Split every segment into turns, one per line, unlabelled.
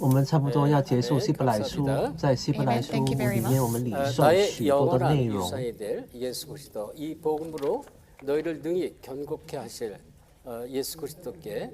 我们差不多要结束希伯来书，在希伯来书里面，我们领受许多的内容。
예수 그리스도 이 복음으로 너희를 능히 견고케 하실 예수 그리스도께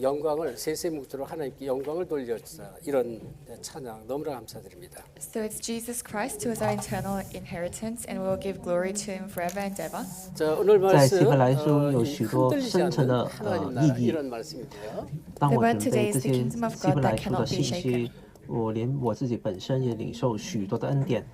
영광을 세세묵토록 하나님께 영광을 돌려주사 이런 찬양 너무나 감사드립니다.
So it's Jesus Christ who is our eternal inheritance, and we will give glory to Him forever and ever.
자 오늘
在希
말씀
伯来书有许多
흔들리지
深层的
않는 하나님
意
나라
义。
이런 말씀인데요.
当我
The word
准备
today
这
is the
些
kingdom of
希伯
God
来
that
书的
cannot be
信息
shaken.，
我连我自己本身也领受许多的恩典。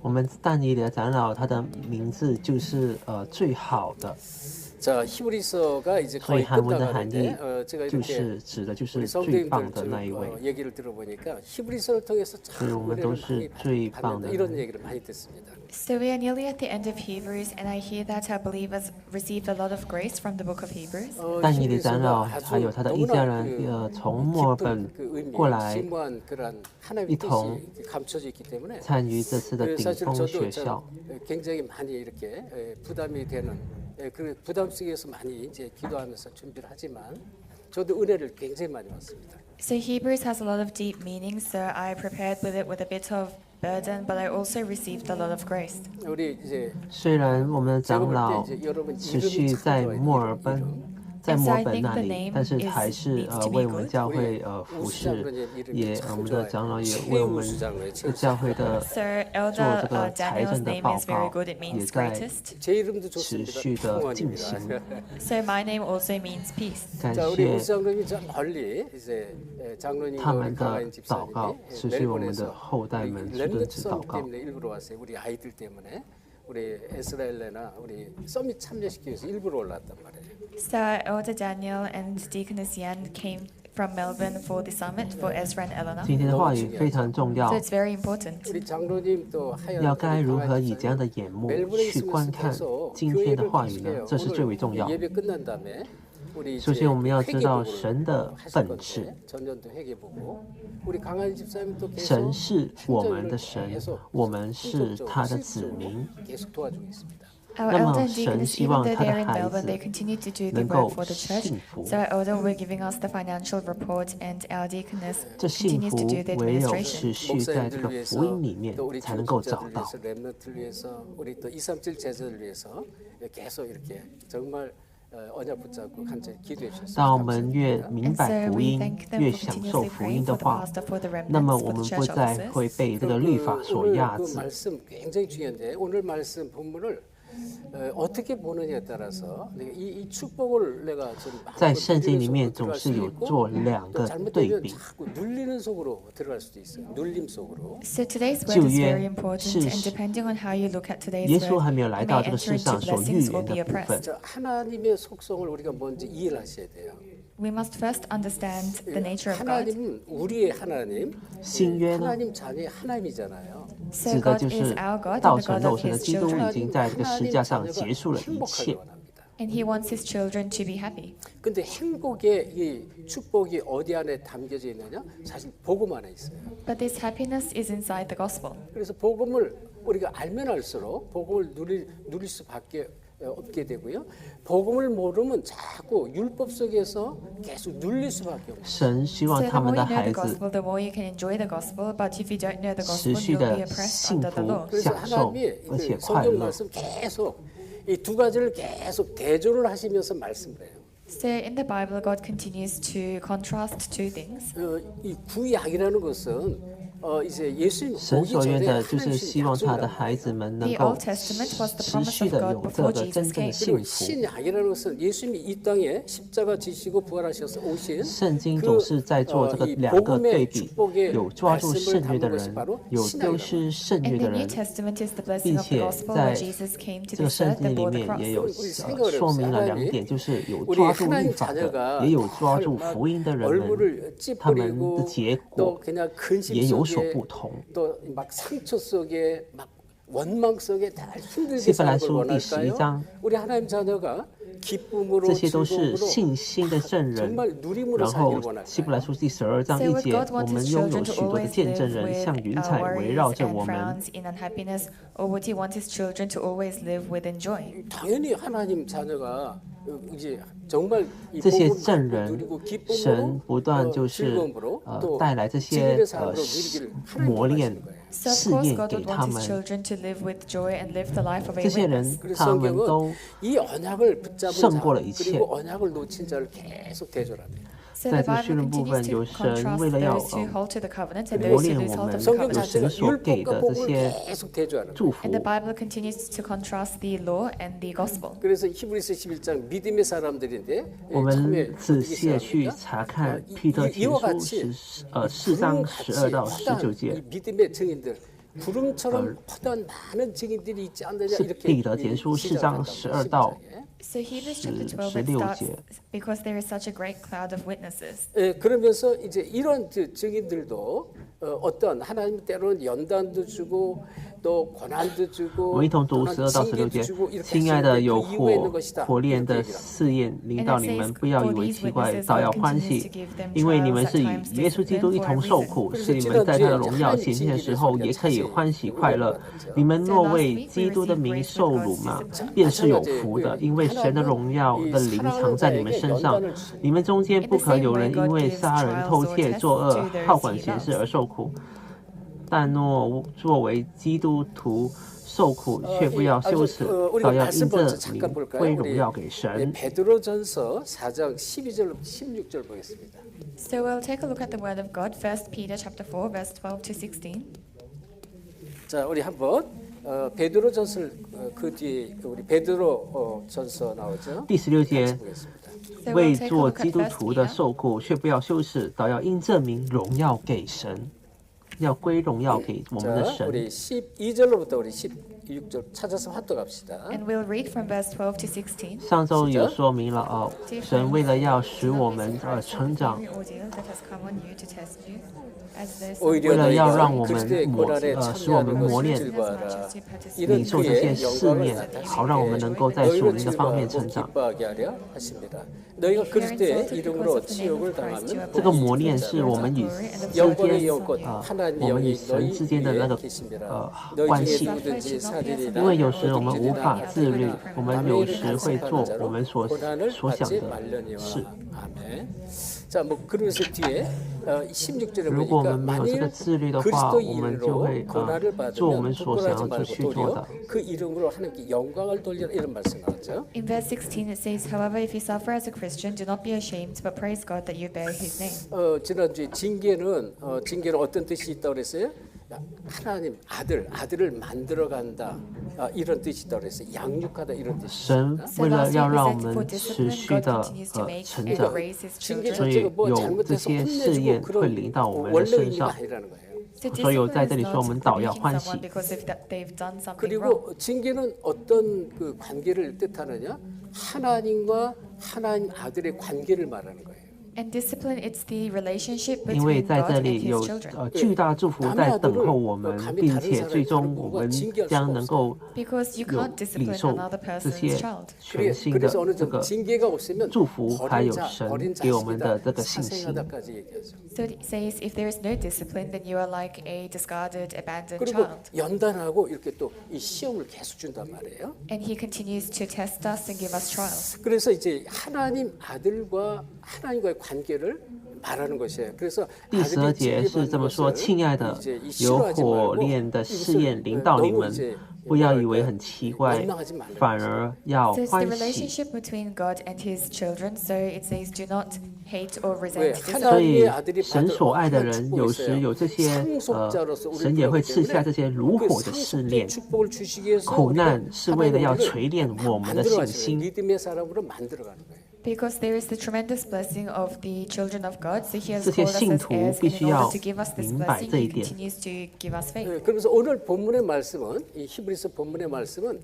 我们但以理的长老，他的名字就是最好的。
자 히브리서가 이제
所以
거의
韩文的含义
끝나가는데 제가
就
이렇게
是指的就
우리
是最棒
성도님들
的那一位。
얘기를 들어보니까 히브리서를 통해서 참
우리는
은혜를
도시
많이
最
받는다
棒的
이런 얘기를 많이 듣습니다.
So we are nearly at the end of Hebrews, and I hear that our believers received a lot of grace from the book of Hebrews.
但以理长老还有他的一家人，从墨尔本过来，
심오한 그런 하나님의
一同
뜻이 감춰져 있기 때문에
参与这次的
그
顶
사실
峰
저도
学
참
校。
굉장히 많이 이렇게 부담이 되는 그 부담 속에서 많이 이제 기도하면서 준비를 하지만 저도 은혜를 굉장히 많이 받습니다.
So Hebrews has a lot of deep meaning, so I prepared with it with a bit of burden, but I also received a lot of grace.
우리 이제
虽然我们的
제가
长
볼
老
때 이제 여러분
持
이름이
续
참
在
좋아요.
墨尔本，
이름.
在墨尔本那里，但是还是为我们教会
우리
服侍，
우수장로님
也
이름이
我
참
们的
좋아요.
长老也为我们
최우수장로예요.
教会的
So
做
Elder
这个财
Daniel's
政的
name
报
is very
告，
good. It
也
means
在
greatest.
제 이름도
持
좋습니다.
续的进行。
평안입니다.
So my name also means peace.
感
자, 우리
谢
우수장로님이 저 멀리 이제 장로님과
他
우리
们的
강하인
祷告，
집사님이
持续我们的
멜번에서
后代们去
렘넌트
跟祷
썸
告。
때문에 일부러 왔어요. 우리 아이들 때문에 우리 에스라엘레나 우리 서밋 참여시키기 위해서 일부러 올랐단 말이에요.
So Elder Daniel and Deaconess Yan came from Melbourne for the summit for Ezra and Eleanor.
今天的话语非常重要
So，it's very important.
우리 장로님 또 하얀
要该如何以
강하인
这样的眼目
멜번에
去观
있으면서
看
계속
今天的
교회를
话语呢？
계속해요.
这是最为重要
오늘 。 예배 끝난 다음에 우리
首
이제
先，我们要知道
회개복을
神的
하실
本
건데
质，
전년도 회개보고 우리 강한 집사님 또
神
계속
是我们的
충전을
神，
계속
我们是
성적적으로
他的子
실질적으로
民。
계속 도와주고 있습니다.
Our
那么
elder and
神
deaconess,
希
even
望
though
他的
they're in
孩
Melbourne,
子
they continue to do the
能够
work for the church.
幸福。
So our elder will be giving us the financial report, and our deaconess
这幸
continues
福
to do the
唯有
administration.
持续在这个
목사님들
福音里
위해서
面
또 우리
才能够找
교육자들
到。
위해서 렘넌트를 위해서 우리 또 237 제자를 위해서 계속 이렇게 정말 언약 붙잡고 간절히 기도해
当我
주셨습니다.
们越
감사합니다.
明
And
白
so
福
we
音，
thank them
越
for
享受
continuously
福
praying
音
for
的
the
话，
pastor, for the
那么
remnants,
我
for the
们不
church
再
officers.
会被这个律法所压
그
制。
말씀 굉장히 중요한데 오늘 말씀 본문을 어떻게 보느냐에 따라서 이 축복을 내가 좀
在圣经里面总是有做两个对
잘못되면
比。
자꾸 눌리는 속으로 들어갈 수도 있어요. 눌림 속으로.
So today's word is
旧约
very important,
是
and depending on how you look at today's
耶稣
word,
还没有
you
来
may
到这个
enter
世
into
上所预
blessings or
言
be
的部分
oppressed. 。
자, 하나님의 속성을 우리가 먼저 이해를 하셔야 돼요.
We must first understand the nature of God.
하나님은 우리의 하나님,
新约呢，
하나님 자녀의 하나님이잖아요.
So
指的
God
就
is
是
our God,
道
and the
成
God
肉
of
身的
His
基督
children.
已经在这个十字架上
하나님
结束了一
행복하길
切。
원합니다.
And He wants His children to be happy.
근데 행복의 이 축복이 어디 안에 담겨져 있느냐? 사실 복음 안에 있어요.
But this happiness is inside the gospel.
그래서 복음을 우리가 알면 알수록 복음을 누릴 수밖에 없게 되고요. 복음을 모르면 자꾸 율법 속에서 계속 눌릴 수밖에 없어요.
神希
So
望
the
他们
more
的
you know
孩
the
子
gospel, the more you can enjoy the gospel. But if you don't know the
持
gospel,
续
you'll
的
be oppressed
幸
under the
福
law. 、
그래서
享受，
하나님이
而且
그
快
성경
乐。
말씀 계속 이 두 가지를 계속 대조를 하시면서 말씀을 해요.
So in the Bible, God continues to contrast two things.
이 구약이라는 것은 이제 예수님
神
오기
所愿
전에
的就是
하나님
希望他的
약속을
孩子们能
The
够
Old Testament was the
持
promise
续
of
的
God
有这
before
个真
Jesus
正的
came.
幸
그리고
福。
신약이라는 것은 예수님이 이 땅에 십자가 지시고 부활하셔서 오신
圣经总是在做这个
이
两个对
복음의
比，
축복의
有抓住
말씀을
圣约的
담은 것이
人，
바로
有丢
신약이라는
失圣
And
约
the
的
New
人，
Testament is the
并
blessing of the
且
gospel
在
where Jesus came to
这
be
个圣
served
经
and
里
bore the
面
cross.
也有
생각을
说明了
해보세요.
两点，就是有
우리
抓住律
하나님
法的，
자녀가
也有抓住
막
福音的人们，
얼굴을
他们的
찌푸리고
结
또
果
그냥 근심
也有所
속에
不同。
또 막 상처 속에 막 원망 속에 다 힘들게
希伯来
사는 걸
书第11
원할까요?
章
우리 하나님 자녀가
这些都是信心的证人。然后希伯来书第12章1节，我们拥有许多的见证人，像云彩围绕着我们。
Or would he want his children to always live within joy?
당연히 하나님 자녀가 이제 정말
这些证人，神不断就是带来这些磨练、试验给他们。这些人，他们都胜过了一切。在这训练部分，有神为了要磨练我们，有神所给的这些祝福。
그래서 히브리서 11장 믿음의 사람들인데
我们仔细的去查看彼得前书4章12到19节。
믿음의 증인들 구름처럼 퍼던 많은 증인들이 있지 않느냐
是
이렇게
彼得前书4章12到
So Hebrews chapter 12 it starts because there is such a great cloud of witnesses.
예, 그러면서 이제 이런 증인들도 어떤 하나님 때로는 연단도 주고 또 고난도 주고
我们一同读12到16节。亲爱的，有火炼的试验临到你们，不要以为奇怪，倒要欢喜，因为你们是与耶稣基督一同受苦，使你们在他的荣耀显现的时候，也可以欢喜快乐。你们若为基督的名受辱嘛，便是有福的，因为神的荣耀的灵藏在你们身上。你们中间不可有人因为杀人、偷窃、作恶、好管闲事而受苦。 但若作为基督徒受苦，却不要羞耻，倒要因这名归荣耀给神。
베드로전서 4장 12절 16절 보겠습니다.
So we'll take a look at the word of God. 1 Peter chapter 4, verse 12 to 16.
자, 우리 한번 베드로전서 그 뒤에 우리 베드로전서 나오죠.
第16节，为做基督徒的受苦，却不要羞耻，倒要因这名荣耀给神。 要归荣耀给我们的神。
우리 12절로부터 우리 16절 찾아서 합독합시다.
And we'll read from verse 12 to 16.
上周有说明了神为了要使我们成长， 为了要让我们使我们磨练，领受这些试验，好让我们能够在属灵的方面成长。 这个磨练是我们与神之间的那个关系，因为有时我们无法自律，我们有时会做我们所想的事。
자, 뭐 그러면서 뒤에 16절에
如果我们
보니까
没有这个自律的话，我们就会做我们所想要去做的。
그 이름으로 하나님께 영광을 돌리라 이런 말씀 나왔죠.
In verse 16 it says, however, if you suffer as a Christian, do not be ashamed, but praise God that you bear His name.
지난주에 징계는 어떤 뜻이 있다고 그랬어요? 하나님 아들을 만들어 간다 이런 뜻이 있다고 그랬어요. 양육하다 이런 뜻이.
神为了要让我们持续的成长，所以有这些试验会临到我们的身上。 所以在这里说，我们倒要欢喜。
그리고 징계는 어떤 그 관계를 뜻하느냐? 하나님과 하나님 아들의 관계를 말하는 거예요.
And discipline, it's the relationship
因为
between
在
God
这
and
里
His
有
children.
巨大祝福在等候我们，并且最终我们将能够
Because you
有
can't
领
discipline
受
another
这
person's
些
child.
全新的
그래서 어느
这
정도
个
징계가 없으면
祝福，还有
어린
神给我们的这个信心。
자식이다까지 얘기하죠.
So it says, if there is no discipline, then you are like a discarded, abandoned
그리고
child.
연단하고 이렇게 또 이 시험을 계속 준단 말이에요.
And He continues to test us and give us trials.
그래서 이제 하나님 아들과 하나님과의 관계를 말하는 것이에요. 그래서
第12节是这么说：“亲爱的，有火炼的试验临到你们，不要以为很奇怪，反而要
So it's the
欢喜。
relationship between God and His children. So it says, do not hate or resent discipline.
所以神所爱的人，有时有这些神也会赐下这些如火的试炼。苦难是为了要锤炼我们的信心。”
믿음의 사람으로 만들어가는 거예요.
Because there is the tremendous blessing of the children of God, so He has
这些
called us
信
as
徒
heirs,
必
and
须
in
要
order to give us this
明白
blessing,
这一
He
点。
continues to give us faith.
네, 그래서 오늘 본문의 말씀은 이 히브리서 본문의 말씀은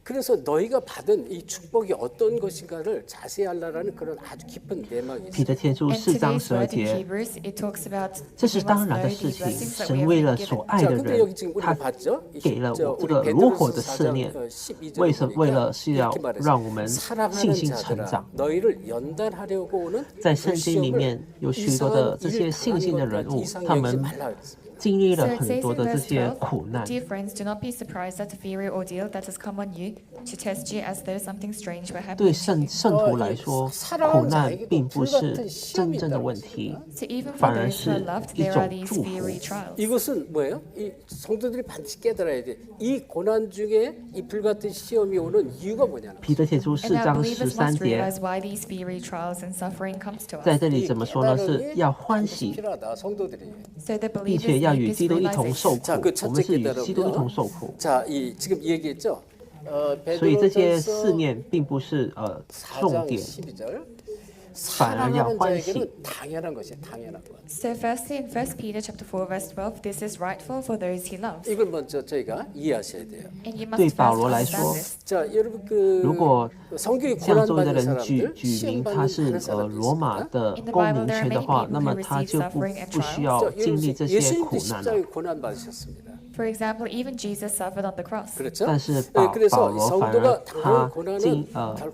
그래서 너희가 받은 이 축복이 어떤 것인가를 자세히 알라라는 그런 아주 깊은 내막이
彼
있어요.
得前书
And
4章
today's
12
word in
节，
Hebrews, it talks about
这是
we
当
must
然的
know
事
the
情。
blessings that
神
we have
为
been
了
given.
所爱
자,
的
근데
人，
여기 지금
他
우리가 봤죠?
给了
저
我这
우리
个如火
베드로서
的试炼，
4장 12절에
为什为
보니까
了是要
이렇게 말했어요.
让我们信
사랑하는
心成
자들아
长。
너희를 연단하려고 오는
在
그
圣经里
시험을
面有许多的
이상한
这
일
些信
당하는
心的
것
人
같아
物，
이상
他
여기지
们
말라 그랬어요.
经历
So
了
it
很
says
多
in
的这
verse
些
12,
苦难。
Dear friends, do not be surprised at the fiery ordeal that has come on you to test you as though something strange were
对
happening to you.
圣徒来说，苦难并不是真正的问题，
So even for
反而
those who are
是
loved,
一
there
种
are these
祝福。
fiery trials.
이것은 뭐예요? 이 성도들이 반드시 깨달아야 돼. 이 고난 중에 이 불같은 시험이 오는 이유가 뭐냐는
彼得前书
And
4
our
章
believers
13
must
节，
realize why these fiery trials and suffering comes to
在
us.
这里怎么说呢？是要欢喜，
필요하다 성도들이.
So the
并
believers
且要
need
与
this
基督一同受
realization.
苦
자, 그 。
我们是与
첫째
基督一同
깨달으면
受苦。
자, 이 지금 얘기했죠.
所以这些
베드로전서
试炼并不是重
4장
点，
12절.
反而要
사랑하는
欢喜。
자에게는 당연한 것이에요. 당연한 것.
So firstly, in 1 Peter chapter 4, verse 12, this is rightful for those he loves.
이걸 먼저 저희가 이해하셔야 돼요.
And you
对
must
保
first
罗来
understand
说，
this.
자, 여러분
如
그
果
성경이
像
고난
周围的
받는
人举
사람들,
明
시험
他
받는
是
다른 사람들
罗马
있습니다.
的
In the
公
Bible,
民
there are
权的
many
话，
people
那
who
么他
receive
就
suffering and
不需
trials.
要
자,
经历
여러분
这些
예수님도
苦难了。
십자가에 고난 받으셨습니다.
For example, even Jesus suffered on the cross.
그렇죠?
但是
네,
保
그래서
罗反而
성도가
他
당할 고난은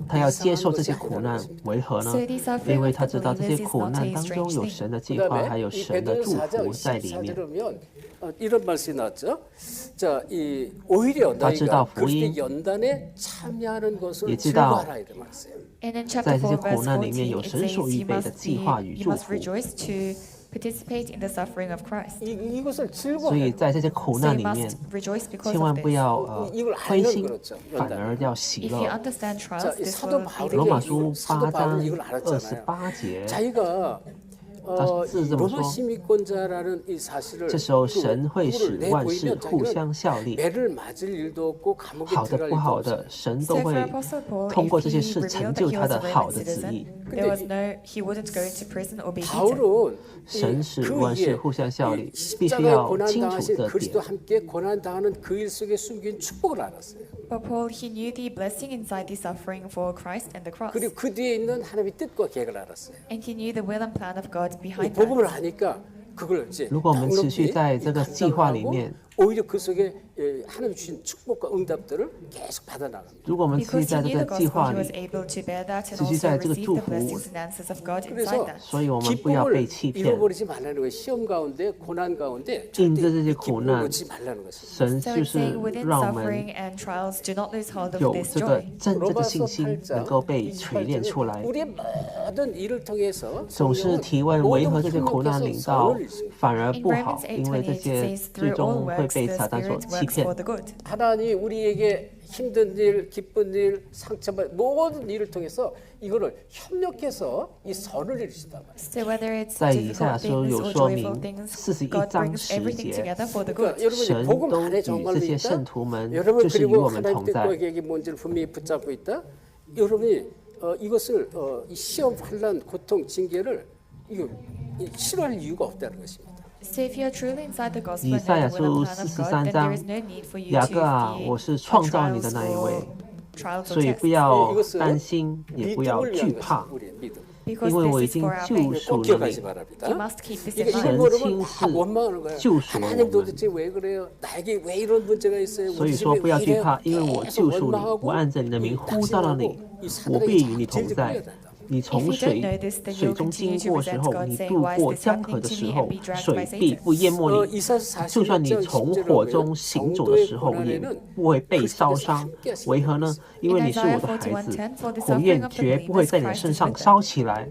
他要接受这些苦难，为何呢？
So the suffering
因为
of
他
the
知道这些
believers is
苦
not
难
a
当中
strange
有
thing.
神的计划，
그다음에
还有
이
神的
베드로
祝
4장
福在里面。
24절이면 이런 말씀이 나왔죠. 자, 이 오히려
他知道
너희가
福音，
그리스도의 연단에 참여하는 것을
也知道
즐거워하라 이렇게 말했어요.
And in
在
chapter
这些
4,
苦
verse
难里面
14,
有
it
神
says
所预
you
备的
must
计划与
you
祝
must
福。
rejoice to participate in the suffering of Christ.
이것을
所以
즐거워해요.
在这些苦
So
难
you
里面
must，rejoice because
千
of
万不
this.
要
이걸
灰
알면
心，
그렇죠.
反
연단.
而要喜
If you
乐。
understand
자,
trials,
이
this
사도
will be the
罗马
바울이
书
사도
8
바울은
章
이걸 알았잖아요.
28节，
자기가
他是这么
로마
说。
시민권자라는 이 사실을
这时候，神会使
그거를
万事
내보이면
互
자기는
相效力，
매를 맞을 일도 없고 감옥에
好的
들어갈
不
일도
好
없어요.
的，神
So
都
for
会
Apostle Paul,
通过
if
这些
he
事
revealed
成
that
就
he
他
was
的
a
好
Roman
的旨
citizen,
意。
there was no, he wouldn't go into prison or be beaten.
바울은
神使
그
万事
위에
互相效力，必须
십자가에
要
고난
清楚
당하신
这
그리스도
点。
함께 고난 당하는 그 일 속에 숨긴 축복을 알았어요.
But Paul, he knew the blessing inside the suffering for Christ and the cross.
그리고 그 뒤에 있는 하나님의 뜻과 계획을 알았어요.
And he knew the will and plan of God
이
behind
복음을
that.
아니까 그걸 이제
如果我们持续
넉넉히
在这个计划里
감당하고
面，
오히려 그 속에 하나님 주신 축복과 응답들을 계속 받아나갑니다.
如果我们持续
Because he
在这
knew
个
the
计
gospel,
划
he was
里，
able to bear that and
持续
also
在这个
receive
祝
the
福，
blessings and answers of God inside
그래서
that.
所以我们不要
기쁨을
被欺骗。
잃어버리지 말라는 거예요. 시험 가운데 고난 가운데
应
절대
着这些
이
苦
기쁨을
难，
놓지 말라는 것입니다.
神
So
就
it's
是
saying within
让我们
suffering and trials, do not lose hold of
有
this
这个
joy.
真正的
로마서
信心，能
8장
够被锤炼出来。
우리의 모든 일을 통해서
总是
성령은
提问为何这些苦难
모든
临到
선을 잃습니다.
反而
In
不好，
Romans
因为这
8:28, it
些
says,
最
through all
终会
works,
被
the
撒旦所
Spirit
欺
works
骗
for。the good.
하나님 우리에게 힘든 일, 기쁜 일, 상처받은 모든 일을 통해서 이거를 협력해서 이 선을 이루신단 말이에요.
So whether it's
在以赛亚
difficult
书
things
有
or
说
joyful
明
things,
41
God
章
brings
10
everything
节，
together for the
그러니까
good.
여러분이
神
복음
都
안에
与
정말로
这些
있다.
圣徒们，
여러분
就是与
그리고
我们
하나님
同
뜻과
在。
계획이 뭔지를 분명히 붙잡고 있다. 여러분이 이것을 이 시험, 환란, 고통, 징계를 이거 싫어할 이유가 없다는 것입니다.
So if you are truly inside the gospel
以
and
赛亚
know the will
书
and plan of God,
43
then there
章
is no need for you
雅
to
各啊，
fear
我是创造你的
trials
那一位，
or trials or
所以
tests.
不要
이것은
担心，也不要
믿음을
惧
위한
怕，
것입니다. 우리의 믿음.
Because
因为我
this
已
is
经
for our
救
faith.
赎
꼭
了
기억하시
你。
바랍니다.
You must keep this
이게
in
이걸
mind.
모르면 막
神亲自
원망하는 거예요.
救赎我
하나님
们。
도대체 왜 그래요? 나에게 왜 이런 문제가 있어요?
所以
우리
说
집에
不要
왜
惧
이래요?
怕，因为我
계속
救赎你，
원망하고
我按着你的名呼召了你，
이
我
사단에게
必与你同
질질
在
끌려야 된다.
你从水中经过时候，你渡过江河的时候，水必不淹没你。就算你从火中行走的时候，也不会被烧伤。为何呢？因为你是我的孩子，火焰绝不会在你身上烧起来。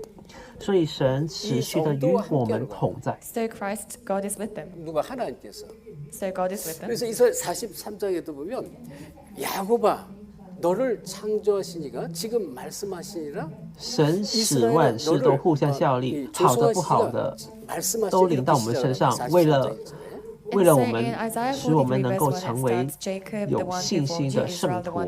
所以神持续的与我们同在。
So Christ, God is with them.
누가 하나님께서.
So God is with them.
그래서 이사야 43장에도 보면 야곱아 너를 창조하시니가 지금 말씀하시니라
神使万事都互相效力，好的不好的都临到我们身上，为了我们，使我们能够成为有信心的圣徒。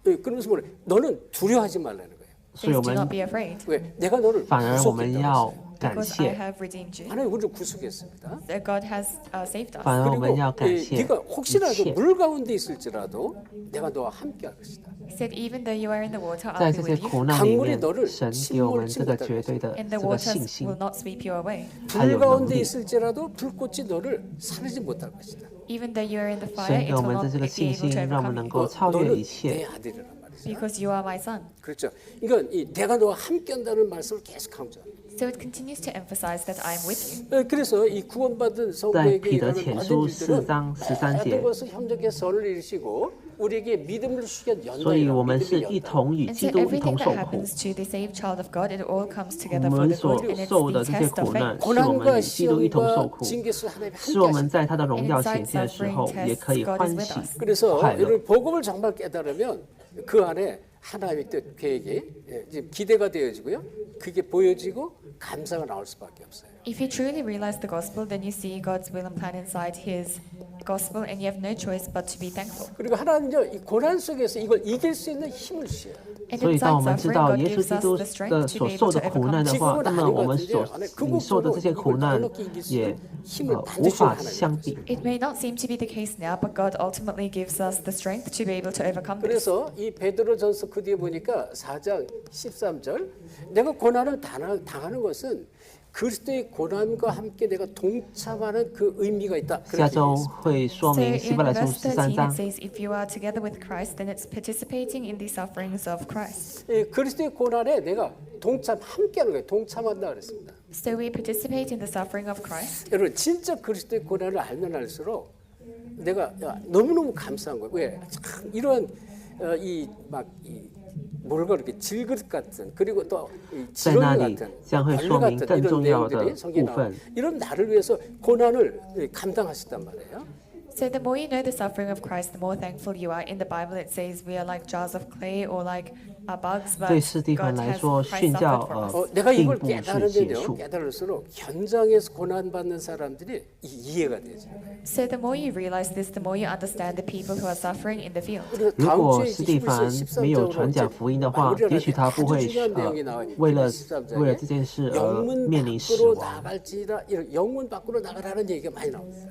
그러면서 뭐래? 너는 두려워하지 말라는 거예요.
所以
says,
我
do
们
not be afraid,
왜? 내가 너를
反而我们要
구속했다고.
感
because I
谢，
have redeemed you.
하나님 우리를 구속했습니다.
That God has saved us.
反而我们要感
그리고
谢
네가
一
혹시라도
切。
물 가운데 있을지라도 내가 너와 함께 할 것이다.
He said, even though you are in the water,
在
I'll
这
be
些
with you,
苦难里
강물이
面，
너를
神给我们
침몰치
这个
못할
绝对的
and
这
the
个信
waters
心
will，not sweep you away.
还有
불
能
가운데
力。
있을지라도 불꽃이 너를 사르지 못할 것이다.
Even though you are in the
神
fire,
给
it
我
will
们
not
的这个
be
信
able
心，
to
让我们
overcome
能
you,
够超越
너는
一切
내 。 아들이란 말이죠.
because you are my son.
그렇죠. 이건 이 내가 너와 함께한다는 말씀을 계속 강조합니다.
So it continues to emphasize that I am with you.
그래서 이 구원받은
在
성도에게
彼得
일어나는
前
모든
书4
일들은
章13
모든
节，
것을 협력해 선을 이루시고 우리에게 믿음을 주시게
所以
연단이라
我们是
믿음이
一
연단.
同与
And
基
so
督一
everything
同
that
受苦。
happens to the saved child of God, it all comes
我
together for
们
the
所
good, and it's
受的
the
这些
test of
苦难，
faith.
是我们
고난과
与基督一同受
시험과
苦，
징계에서 하나님이
使我
함께
们
하시고
在他的荣耀
And
显
inside
现的时
suffering
候，也
tests,
可以
God
欢
is with
喜
us.
그래서
快乐。
여러분 복음을 정말 깨달으면 그 안에 하나님의 뜻 계획이 지금 기대가 되어지고요. 그게 보여지고 감사가 나올 수밖에 없어요.
If you truly realize the gospel, then you see God's will and plan inside His gospel, and you have no choice but to be thankful.
그리고 하나님은요 이 고난 속에서 이걸 이길 수 있는 힘을 주셔요.
And
所以，当我
inside
们知
suffering,
道
God
耶稣
gives
基
us
督
the
的
strength to
所
be
受
able
的
to
苦难
overcome.
的话，
지금은
那么
아닌
我
것
们
같은데
所
안에
领受的这些苦难
넉넉히 이길 수
也
있는 힘을
无
반드시
法
하나님
相比。
It may not seem to be the case now, but God ultimately gives us the strength to be able to overcome this.
그래서 이 베드로전서 그 뒤에 보니까 4장 13절 내가 고난을 당하는 것은 그리스도의 고난과 함께 내가 동참하는 그 의미가 있다.
下
그렇게
周
얘기했어요.
会说
So
明希
in
伯来书
verse
13
13,
章
it，says, if you are together with Christ, then it's participating in the sufferings of Christ.
예, 그리스도의 고난에 내가 함께하는 거예요. 동참한다 그랬습니다.
So we participate in the suffering of Christ.
여러분 진짜 그리스도의 고난을 알면 알수록 내가 너무너무 감사한 거예요. 왜? 참 이런 뭐랄까 이렇게 질그릇 같은 그리고 또 지렁이
在那里
같은
将会
벌레
说明
같은
更
이런
重要的
내용들이 성경에
部
나와
分。
이런 나를 위해서 고난을 감당하셨단 말이에요.
So the more you know the suffering of Christ, the more thankful you are. In the Bible, it says we are like jars of clay or like bugs, but
对斯蒂芬
God
来
has
说，
Christ
殉教
suffered for us.
내가
并
이걸
不是结
깨달으면요,
束。
깨달을수록 현장에서 고난 받는 사람들이 이해가 되죠.
So the more you realize this, the more you understand the people who are suffering in the field.
그래서
如
다음
果
주에
斯蒂凡
13
没有
장으로
传讲福音的话，也许他不会为了这件事而
영문
面临死
밖으로
亡。
나갈지라 이런 영문 밖으로 나가라는 얘기가 많이 나옵니다.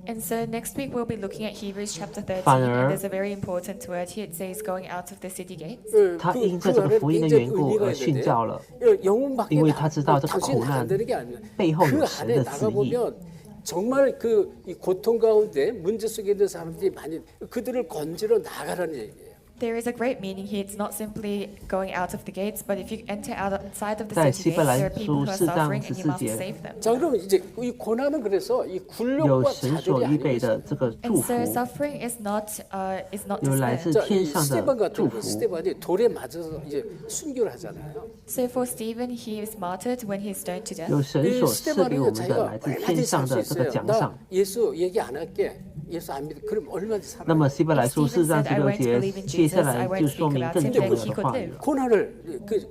And so next week we'll be looking at Hebrews chapter 13,
反而
and there's a very important word here. It says going out of the city gates.
他因着这个福音的缘故而殉教了，
영문 밖에
因为他知道这个
당신이
苦难
나간다는 게 아니라
背后
그
有神
안에
的旨
나가
意。
보면 정말 이 고통 가운데 문제 속에 있는 사람들이 많이 그들을 건지러 나가라는 얘기예요.
There is a great meaning here. It's not simply going out of the gates, but if you enter outside of the
在
city
希伯
gates,
来
there are people
书
who are
4章
suffering, and you
14
must
节，
save them.
자, 그럼 이제 이 고난은 그래서 이
有
굴욕과
神所
자절이
预备
아니고
的这个
And
祝福，
so suffering is not
有来
despair.
自
자,
天
이
上
스테반
的祝
같은 그
福。
스테반이 돌에 맞아서 이제 순교를 하잖아요.
So for Stephen, he is martyred when he is stoned to death.
有神
이
所赐给我
스테반은요
们的
자기가
来自天
얼마든지
上
살 수
的这个
있어요.
奖
나
赏。
예수 얘기 안 할게. 예수 안 믿어. 그럼 얼마든지 살아.
那么希伯来书
Stephen
4章
said, "I
16
won't
节
believe in
接下
Jesus. I
来
won't
就说
speak
明
about
更
him.
重
Then
要
he
的
could
话语
live."
了。
고난을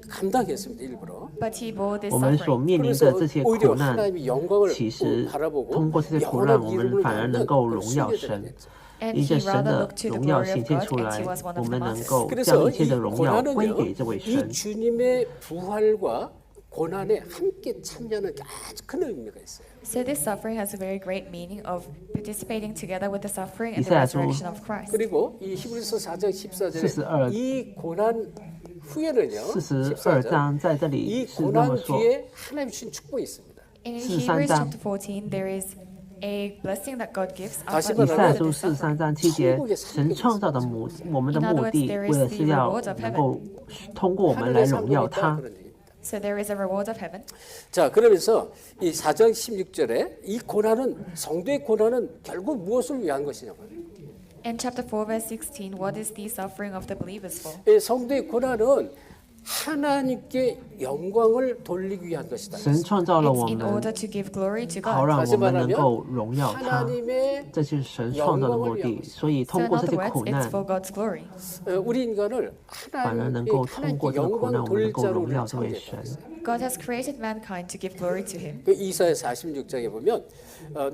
감당했습니다. 일부러.
But he bore this
我们所
suffering.
面临的这些
오히려
苦难，
하나님의 영광을
其实
바라보고
通过这些苦难，我们反而能够荣耀神。
And
因着
he
神
rather
的
looked to the
荣耀
glory
显
of
现
God,
出
and
来
he was，one
我
of the
们能
martyrs.
够
그래서
将一切
이
的荣耀归给
고난은요,
这位
이
神。
주님의 부활과 고난에 함께 참여하는 아주 큰 의미가 있어요.
So this suffering has a very great meaning of participating together with the suffering and the
이사야서
resurrection of Christ.
그리고 이 히브리서 4장 14절에
42
이 고난 후에는요,
42章在这
이
里是那么
고난
说。
뒤에 하나님 주신 축복이 있습니다.
And in
43
Hebrews
장.
chapter 14, there is a blessing that God gives
다시
after
以赛亚
말하면
书
the
43
suffering.
章7节，神创造的我们的目的，为了是要能够通过我们来
하늘의
荣耀
상급이 있다
他。
그런 얘기입니다.
So there is a reward of heaven.
자, 그러면서 이 4장 16절에 이 고난은 성도의 고난은 결국 무엇을 위한 것이냐고.
In chapter 4, verse 16, what is the suffering of the believers for?
이 성도의 고난은 하나님께 영광을 돌리기 위한 것이다.
神创造了
It's
我
in
们，
order to give glory to
好
God.
让我们能够荣耀他。
하나님의
这就是神创造的目的。所以
So
通
in
过这
other
些
words,
苦
it's
难，
for God's glory.
우리 인간을
反而能够通过
하나님께
这个苦难，
영광
我们能
돌릴
够
자로
荣耀
우리를
这位神。
창조했다.
God has created mankind to give glory to him.
그 이사야 46장에 보면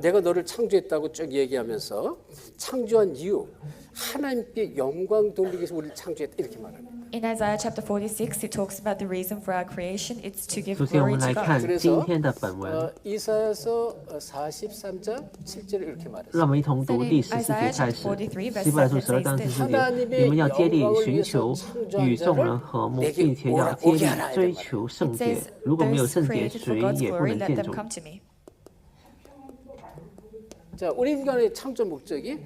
내가 너를 창조했다고 쭉 얘기하면서 창조한 이유 하나님께 영광 돌리기 위해서 우리를 창조했다 이렇게 말합니다.
In Isaiah chapter 46, it talks about the reason for our creation. It's to give
首先，我
glory
们
to
来
God.
看今天的本文，
이사야서 43장 7절에 이렇게
让
말했어요.
我们一同读第14节开始。希伯来书12章14节，你们要竭力寻求与众人和睦，并且要竭力追求圣
It
洁。
says,
如果没有
those
圣洁，
created for
谁
God's
也不
glory,
能
let
见
them
主。
come to me.
자, 우리 인간의 창조 목적이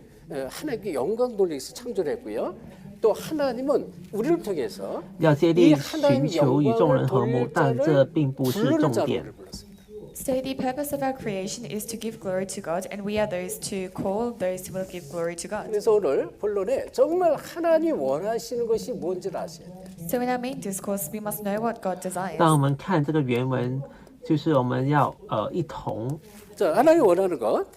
하나님께 영광 돌리기 위해서 창조를 했고요. 또 하나님은 우리를 통해서
要竭
이
力
하나님의
寻求与众人
영광을
和睦，
돌릴
但这
자를
并不是
부르는
重
자로
点
우리를 불렀습니다.
So the purpose of our creation is to give glory to God, and we are those to call those who will give glory to God.
그래서 오늘 본론에 정말 하나님 원하시는 것이 뭔지를 아셔야 돼요.
So in our main discourse, we must know what God desires.
当我们看这个原文，就是我们要一同
자, 하나님 원하는 것.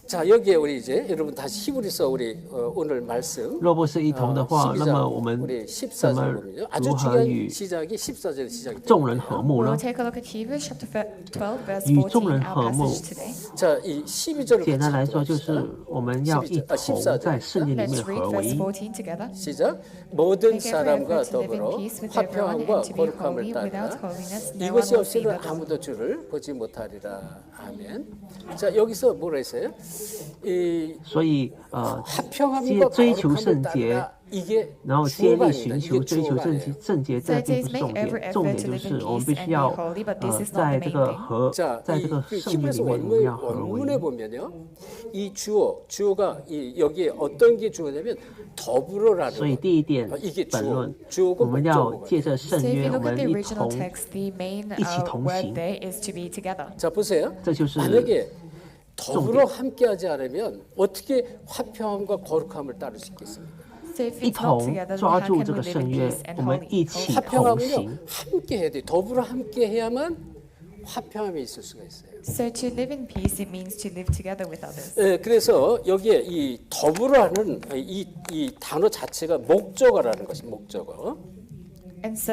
자, 여기에 우리 이제 여러분 다시 히브리서 우리 오늘 말씀
若不是一同的话，那么我
12장
们
우리
怎么
14절 보면요. 아주
如何
중요한
与
시작이 14절 시작이
众人和睦
We'll
呢？
take a look at Hebrews chapter 12, verse
与
14,
众人
our
和睦。
passage today.
자, 이 12절을
简单来
같이
说，就
합시다.
是我们要一同在圣经里
Let's
面
read
合为
verse
一。
14 together.
시작. 모든
Make every
사람과
effort to live in
더불어
peace with everyone
화평함과
and to be
거룩함을
holy.
따르라.
Without holiness, no one
이것이
will see
없이는
the Lord.
아무도 주를 보지 못하리라. 아멘. 자, 여기서 뭐라 했어요? 이
所以
화평함과
追求
거룩함을
圣洁，
따르라. 이게
然后竭
주어가
力
아닙니다.
寻求
이게
追求
주어가
圣
아니에요.
洁，圣洁
So
这
it
并
says
不是
make
重
every
点，重
effort
点
to
就
live
是
in
我们
peace
必
and
须
be
要
holy, but this is not
在
the
这
main
个
thing.
合，
자,
在这个
이
圣经里
히브리서
面我们要
원문에
合为一。
보면요, 이 주어가 여기에 어떤 게 주어냐면 더불어라는
所以
거.
第一点
이게
本
주어,
论，
주어고
我们要
목적어가.
借着
So
圣
if
约，
you
我
look at
们
the
一
original
同
text, the main
一起同
word
行。
there is to be together.
자, 보세요.
这就是
만약에 더불어 함께하지 않으면 어떻게 화평함과 거룩함을 따를 수 있겠습니까?
So if
一
it's not
同
together, then
抓
how
住
can
这
we
个
live
圣
in
约
peace，and
我们
holy?
一起同
화평함은요
行。
함께 해야 돼. 더불어 함께 해야만 화평함이 있을 수가 있어요.
So to live in peace, it means to live together with others.
예, 그래서 여기에 이 더불어하는 이 단어 자체가 목적어라는 것이 목적어.
And so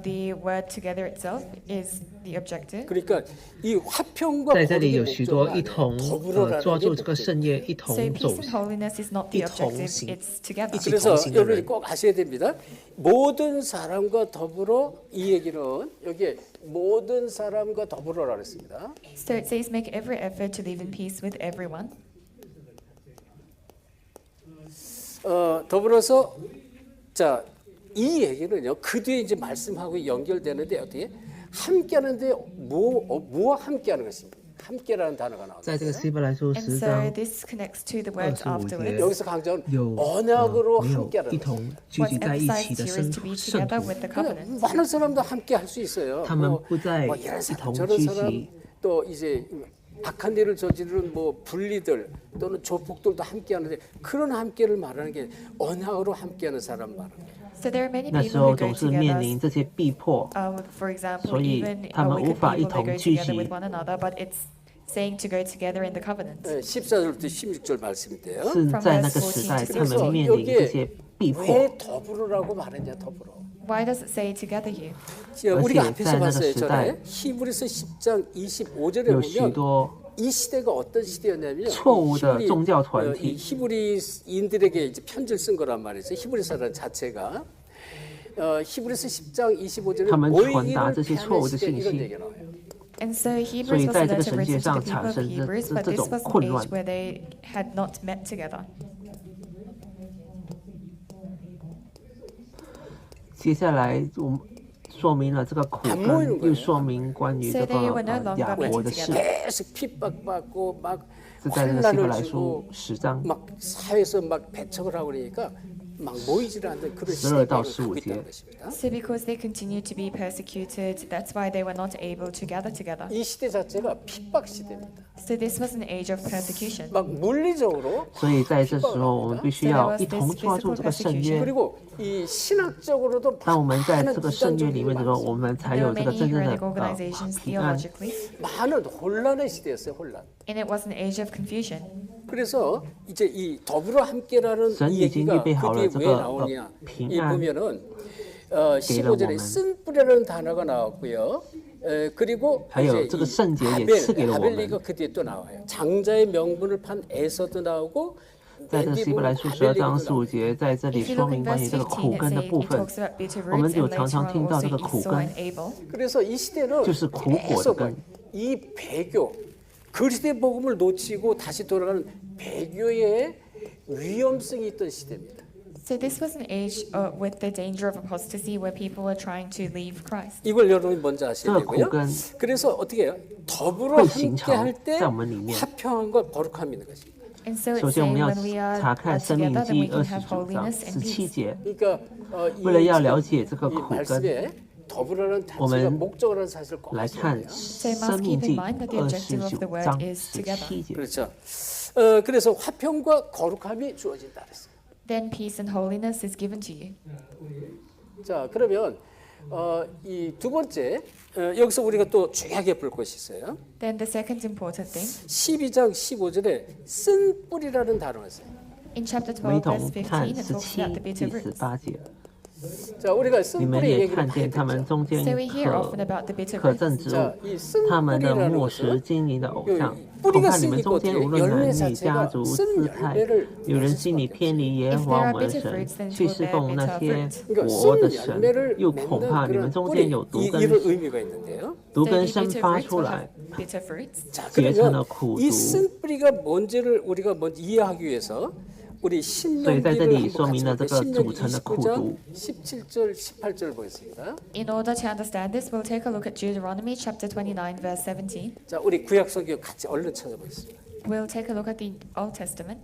the word together itself is the objective.
그러니까 이 화평과
在这里
거룩의
有许多
목적어가
一同
아니에요. 더불어라는
抓
게
住这个
목적이에요.
圣约，一同
So
走
peace and holiness is not the
一同
objective,
行。
it's together.
一起
그래서
同行的
여러분이
人。
꼭 아셔야 됩니다. 모든 사람과 더불어 이 얘기는 여기에 모든 사람과 더불어라 그랬습니다.
So it says make every effort to live in peace with everyone.
더불어서 자, 이 얘기는요. 그 뒤에 이제 말씀하고 연결되는데 어떻게 함께하는데 뭐와 함께하는 것입니다. 함께라는 단어가
在这个
나옵니다.
希伯来书
And
10
so
章
this connects to the words
25 节
afterwards.
여기서 강조는
有
언약으로
没有
함께하는
一
것.
同聚
What's
集在一起
emphasized
的
here
圣
is to be
圣
together
徒，
with the covenant.
많은 사람도 함께 할 수 있어요.
他们不在
이런
一
사람
同
저런
聚
사람
集。
또 이제 악한 일을 저지르는 뭐 분리들 또는 조폭들도 함께하는데 그런 함께를 말하는 게 언약으로 함께하는 사람 말하는 거예요.
So there are many
那时
people
候
who go
总是面临
together.
这些逼迫，
For example,
所以
even
他们
wicked
无法一
people, they
同
go
聚
together
集。
with one another, but it's saying to go together in the covenant.
14절부터 16절 말씀인데요.
是在那个时代，他们面临这些逼迫，
왜 더불어라고 말했냐 더불어.
Why does it say together here?
우리가
어제
앞에서
在那个
봤어요.
时
전에
代
히브리서 10장 25절에
有许
보면
多
이 시대가 어떤 시대였냐면
错误的宗教团
이
体，
히브리인들에게 이제 편지를 쓴 거란 말이죠. 히브리서라는 자체가 히브리서 10장 25절에
他们
모이기를
传达这些错误的
피하는 시대
信
이런
息。
얘기가 나와요.
And so
所
Hebrews
以
was
在
a
这个
letter
神学
written to
上
the people
产
of
生
Hebrews,
这
but
这
this
种
was an
混
age
乱。
where they had not met together.
接下来我们说明了这个苦
안 모이는
根，
거예요.
又说明关于
So
这
they
个
were no longer
雅伯的
meeting
事。
계속 핍박받고 막
是在这个希伯
환난을
来
주고
书10章
막 사회에서 막 배척을 하고 그러니까 막 모이질 않는 그런
12
시대를
到
갖고
15
있다는
节。
것입니다.
So because they continued to be persecuted, that's why they were not able to gather together.
이 시대 자체가 핍박 시대입니다.
So this was an age of persecution.
막 물리적으로
所以在这时候，我们必须要一同抓住这个圣约。
그리고 이 신학적으로도
当我们在
많은
这个圣约里面的时候，我们才
There
有
were
这个
many
真正的
hermetic organizations
平安。
theologically,
많은 혼란의 시대였어요. 혼란.
and it was an age of confusion.
그래서 이제 이 더불어 함께라는 이
神已经
얘기가
预备好
그
了
뒤에
这
왜
个
나오냐?
平
이
安
보면은
给了我
15절에
们。
쓴뿌리라는 단어가 나왔고요. 그리고
还有
이제
这个
이
圣洁也赐给了我们。
아벨리가 그 뒤에 또 나와요. 장자의 명분을 판 에서도 나오고
在这个希伯来书12章4、5节，在这里
If you
说
look
明
in
关
verse
于这个
15,
苦根的
it
部分，
talks about bitter
我们
roots,
就
and
常
later
常
on
听到这
also
个苦
Esau
根
and Abel.
그래서 이 시대는
就是苦果的根。
이 배교 그리스도의 복음을 놓치고 다시 돌아가는 배교의 위험성이 있던 시대입니다.
So this was an age with the danger of apostasy where people were trying to leave Christ.
이걸 여러분이 먼저 아셔야 되고요. 그래서 어떻게 해요? 더불어 함께 할 때 화평함과 거룩함이 있는 것입니다.
And so
首
it's
先，我们
saying
要
when we are
查看《生命
together,
记》
then we can have
29章
holiness and
17
peace.
节。
그러니까
为了要了解这个
이
苦根，
말씀에 더불어라는
我
단체가
们
목적이라는 사실을 꼭
来
아셔야
看
돼요.
，So you
《
must
生命
keep
记
in mind that the objective of the
29
word
章
is together.
17节。
그렇죠. 그래서 화평과 거룩함이 주어진다 그랬어요.
Then peace and holiness is given to you.
자, 그러면 이 두 번째 여기서 우리가 또 중요하게 볼 것이 있어요.
Then the second important thing,
12장 15절에 쓴 뿌리라는 단어가 있어요.
in chapter
我们一
12, verse
同看
15, it talks
17
about the
第
bitter roots.
18节，
자, 우리가
你
쓴
们
뿌리
也
얘기를
看
많이
见他们
듣죠.
中间
So we hear
可
often about the bitter
可
roots.
憎之物，
자, 이 쓴
他们的
뿌리라는
磨石
것은
经营的偶像，
뿌리가
恐怕你们
쓰니까
中间
어떻게
无论
열매
男女、家
자체가
族、
쓴
姿态，
열매를
有人心里偏离耶和华我们的神，去侍奉那些活的神，又恐怕你们中间有毒
이런
根，
의미가 있는데요.
毒
So
根
the
生
bitter
发
roots
出
will
来，
have bitter fruits.
자,
结成了
그러면
苦
이
毒。
쓴 뿌리가 뭔지를 우리가 먼저 이해하기 위해서 우리
所以在这
신명기를
里
한번
说明
같이
了这
볼게요.
个组
신명기
成的苦
29장
毒。
17절 18절 보겠습니다.
In order to understand this, we'll take a look at Deuteronomy chapter 29, verse 17.
자, 우리 구약 성경 같이 얼른 찾아보겠습니다.
We'll take a look at the Old Testament.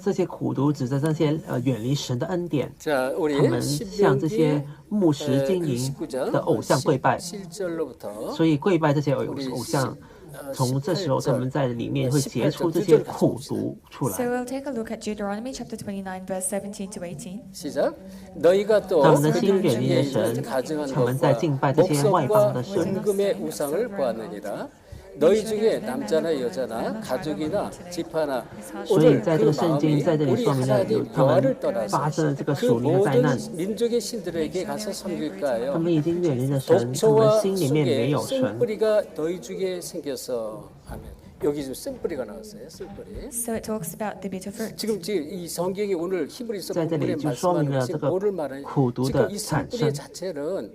这些苦毒指着这些远离神的恩典，
자, 우리
他们向这些
신명기
牧师经营
19장
的偶像跪拜，
17절로부터
所以跪拜这些偶像，从这时候他们在里面会结出这些苦毒出
So
来。
we'll take a look at Deuteronomy chapter 29, verse 17 to 18.
시작. 너희가 또
他们的心
그들
远离了
중에
神，
가증한
他们在
것과
敬拜这些外邦的
목석과
神。
은금의 우상을 보았느니라. 너희 중에 남자나 여자나 가족이나 집하나
所以
오늘
在这
그
个圣经
마음이
在这里
우리
说明了有
하나님
他们
여호와를
发
떠나서
生了这个
그
属灵的灾难，
모든 민족의 신들에게 가서
他
섬길까요?
们已经远离了神，他们
독초와
心里面没
속에
有神。
쓴뿌리가 너희 중에 생겨서 하면 여기 좀 쓴뿌리가 나왔어요. 쓴뿌리.
So it talks about the bitter fruit.
지금 이 성경이 오늘 히브리서
在这里
본문에
就说明
말씀하는
了
것이
这个
뭐를 말하는
苦毒
지금
的
이
产
쓴뿌리
生。
자체는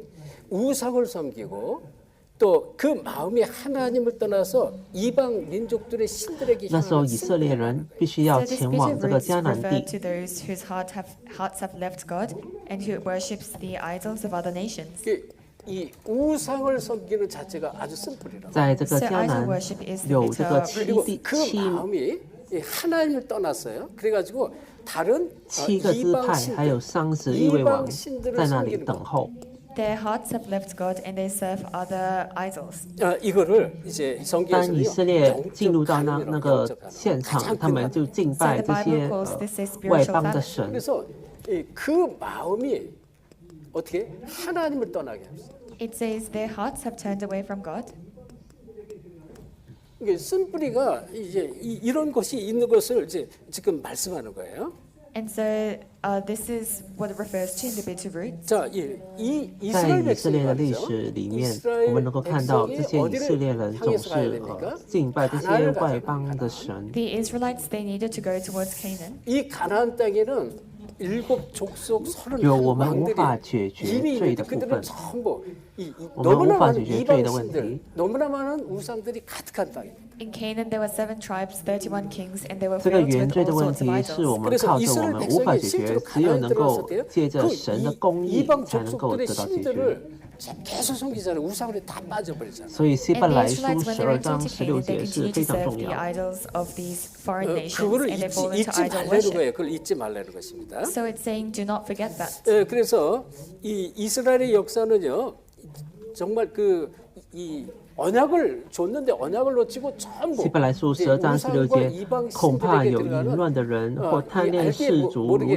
우상을 섬기고 또 그 마음이 하나님을 떠나서 이방 민족들의 신들에게
那时候
향하는
以色列
쓴뿌리라는
人必须要
So this
前
bitter
往这个
roots
迦南
refer
地，
to those whose hearts have left God and who worships the idols of other nations.
이 우상을 섬기는 자체가 아주 쓴뿌리라고.
在这个
So
迦
idol
南
worship is the
有这个
bitter
그리고
七
그
七
마음이 이 하나님을 떠났어요. 그래가지고 다른
七个支
이방
派，还有
신들,
31位王
이방 신들을
在那里
섬기는
等
거.
候。
Their hearts have left God and they serve other idols.
이거를 이제
当
성경에서
以色列进入到那个现场，他们就敬
So
拜
the
这些
Bible calls this a
外
spiritual
邦的
famine.
神，
그래서 그 마음이 어떻게 하나님을 떠나게 합니다.
It says their hearts have turned away from God.
이게 쓴뿌리가 이제 이런 것이 있는 것을 이제 지금 말씀하는 거예요.
And so this is what it refers to in the bitter root.
자, 이
在
이스라엘
以色
백성이
列的历
말이죠.
史里面，我
이스라엘
们能够看到这
백성이
些以色列
어디를
人总
향해서 가야
是
됩니까?
敬拜这些
가나안을
外
가잖아요.
邦的神。
The Israelites, they needed to go towards Canaan.
이 가나안 땅에는 일곱 족속
有我
31
们无
왕들이
法解决
이미
罪
있는데
的部
그들은
分，
전부
我们
너무나
无法
많은
解决罪
이방
的问
신들,
题。
너무나 많은 우상들이 가득한 땅입니다.
In Canaan, there were 7 tribes, 31 kings, and they were
这个
filled
原
with
罪
all
的问
sorts of
题是我
idols.
们
그래서
靠着我
이스라엘
们无法
백성이
解决，
실제로
只有
가나안
能够
들어갔을 때요.
借着神的公义
이방
才能够
족속들의
得到解决。
신들을 계속 섬기잖아요. 우상으로 다 빠져버리잖아요.
所以希
And
伯
the
来书
Israelites, when they
12
went
章
into
16
Canaan, they
节是
continued to
非常
serve
重
the
要。
idols of these foreign nations,
그거를
and they fall into
잊지
idol
말라는
worship.
거예요. 그걸 잊지 말라는 것입니다.
So it's saying, do not forget that.
그래서 이 이스라엘의 역사는요, 정말 이 언약을 줬는데 언약을 놓치고 전부
希伯来书
이제
12章16
우상과
节，
이방
恐怕
신들에게
有淫
들어가는
乱的人，或
이
贪恋
알게
世俗
모르게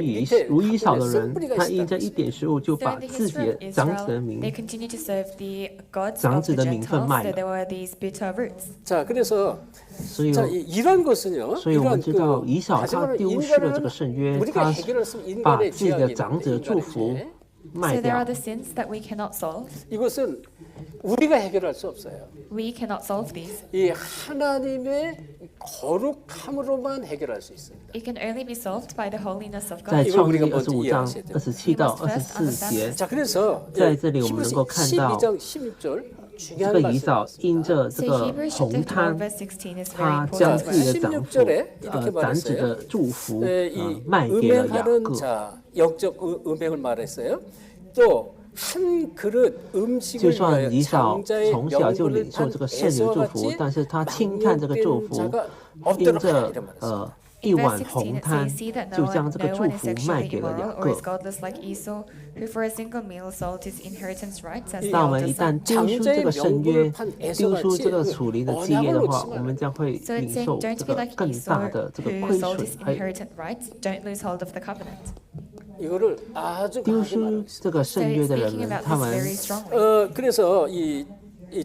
如衣少的
밑에
人，
쓴뿌리가
他因着
있다.
一点食物就
So
把
in the
自己
history
的
of
长子的
Israel,
名
they continued to serve the gods
长
of
子
the
的名分
Gentiles,
卖
so
了。
there were these bitter roots.
자, 그래서
所以，
자, 이런 것은요,
所以我们
이런
知道以扫他
가져가는
丢失了这个
인간은
圣约，
우리가
他
해결할 수 있는
把
인간의
自己的长子
죄악이
的祝福
인간의 죄.
卖
So there
掉
are。the sins that we cannot solve.
이것은 우리가 해결할 수 없어요.
We cannot solve these.
이 하나님의 거룩함으로만 해결할 수 있습니다.
It can only be solved by the holiness of
在
God.
创世
이걸
记
우리가
25章
먼저 이해하셔야
27到24节，
자, 그래서
在这里我们能够看到
12장 16절
这
중요한
个以扫
말씀입니다.
因着这
So
个
Hebrews
红
chapter
摊
12, verse 16 is very
他将
important
自己的
verse.
长
16절에 이렇게
长子
말했어요.
的祝福
이
卖给了雅
음행하는
各。
자, 영적 음행을 말했어요. 또 한 그릇
就
음식을
算
위하여
以扫
장자의
从小就
명분을
领受
판
这个圣灵的祝福，
에서와
但是他轻看这个祝
망령된
福，
자가
因
없도록 하라
着
이런 말했어요.
一
In
碗
verse 16,
红
it
摊
says, See that
就将这个
no
祝
one is
福卖
sexually
给了
immoral
雅
or
各
is。godless like Esau, who for a single meal sold his inheritance rights as the
当我们一
eldest
旦
son.
丢出这个圣约，丢出这个
에서같이
属灵的基业的话，
언약을
我
놓지
们将会
So
领
it's saying,
受
don't
这
be
个
like
更
Esau,
大的这个
who
亏
sold
损
his，
还
inheritance rights. Don't lose hold of the covenant.
이거를 아주
丢
강하게
出
말하고 있어요.
这个
So
圣约
it's
的人
speaking
们，
about
他
this
们
very strongly.
그래서 이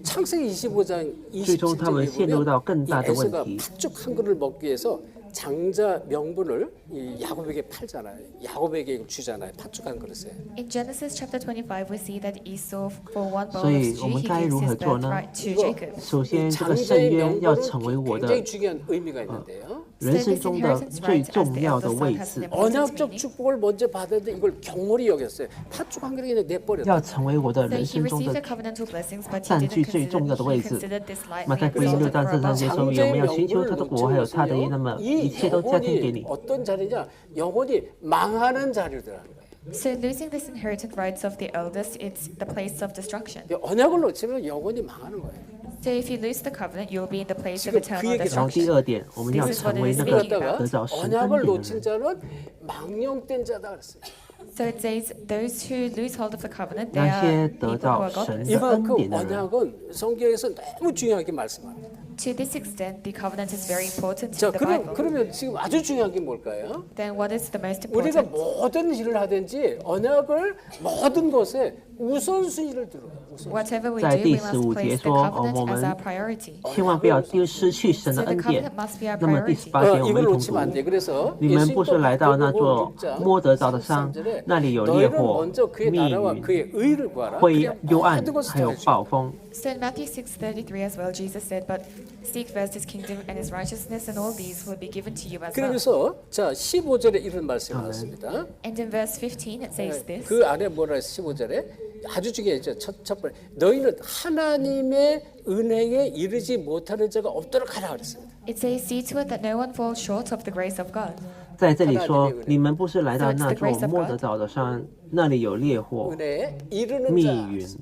창세기 25장
最终他们
27절에
陷入到
보면
更
이
大的问
에서가
题。
팥죽 한 그릇을 먹기 위해서 장자 명분을 이 야곱에게 팔잖아요. 야곱에게 주잖아요. 팥죽 한 그릇에.
In Genesis chapter 25, we see that Esau, for one bowl
所
of
以
stew,
我们
he
该
gives
如何
his
做呢？
birthright to
이거
Jacob.
首先，这个圣
장자의
约要
명분은
成为我的
굉장히 중요한 의미가 있는데요.
人生中的最重要的位置，
언약적 축복을 먼저 받았는데 이걸 경홀히 여겼어요. 팥죽 한 그릇에 그냥 내버렸다.
要成为我的
So
人
he
生中
received
的
the covenantal blessings, but he
占
didn't
据最重要的
consider,
位
he
置。
considered this
马
lightly
太
and
福音6
exalted
章
for
这章
above
节
all.
说明有没有寻求他的
장자의
国，还有他的义，
명분을
那么
이
一切都加添给
영혼이
你。
어떤 자리냐? 영혼이 망하는 자리더라는 거예요.
So losing this inherited rights of the eldest, it's the place of destruction.
언약을 놓치면 영혼이 망하는 거예요.
So if you lose the covenant, you'll be in the place of
지금
eternal
그 얘기를
然后第
destruction.
二点，我们要成为那个
그러다가
得着神恩
언약을
典的
놓친
人。
자는 망령된 자다 그랬어요.
So it says, those who lose hold of the covenant, they
那
are
些
people
得
who
到
are
神
godless.
的恩
이만큼
典的人，
언약은 성경에서 너무 중요하게 말씀합니다.
To this extent, the covenant is very important
자,
in the Bible.
그러면 지금 아주 중요한 게 뭘까요?
Then what is the most
우리가
important?
모든 일을 하든지 언약을 모든 것에 우선순위를 들어요. 우선.
Whatever we
在
do,
第
we
15 节
must place the
说，我
covenant as
们
our priority.
千万不要失去神的
So the
恩典
covenant。must be our
那么第
priority.
18节我们
이걸
一同
놓치면 안
读
돼. 。 그래서
你们不是来到那座
예수님도
摸得着的山，
13절에
那里有烈
너희는
火、
먼저 그의
密
나라와
云、
그의 의를 구하라.
灰
그냥
幽暗，
모든 것을
还有
더해주리라.
暴风。
So in Matthew 6:33 as well, Jesus said, "But seek first His kingdom and His righteousness, and all these will be given to you as well."
그러면서 자 15절에 이런 말씀이 나왔습니다.
And in verse 15, it says this.
그 안에 뭐라 했어? 15절에 아주 중요해죠. 첫 번째 너희는 하나님의 은혜에 이르지 못하는 자가 없도록 하라 그랬습니다.
It says, "See to it that no one falls short of the grace of God."
在这里说，你们不是来到那座摸得着的山，那里有烈火、
은혜에 이르는
密
자.
云、
Says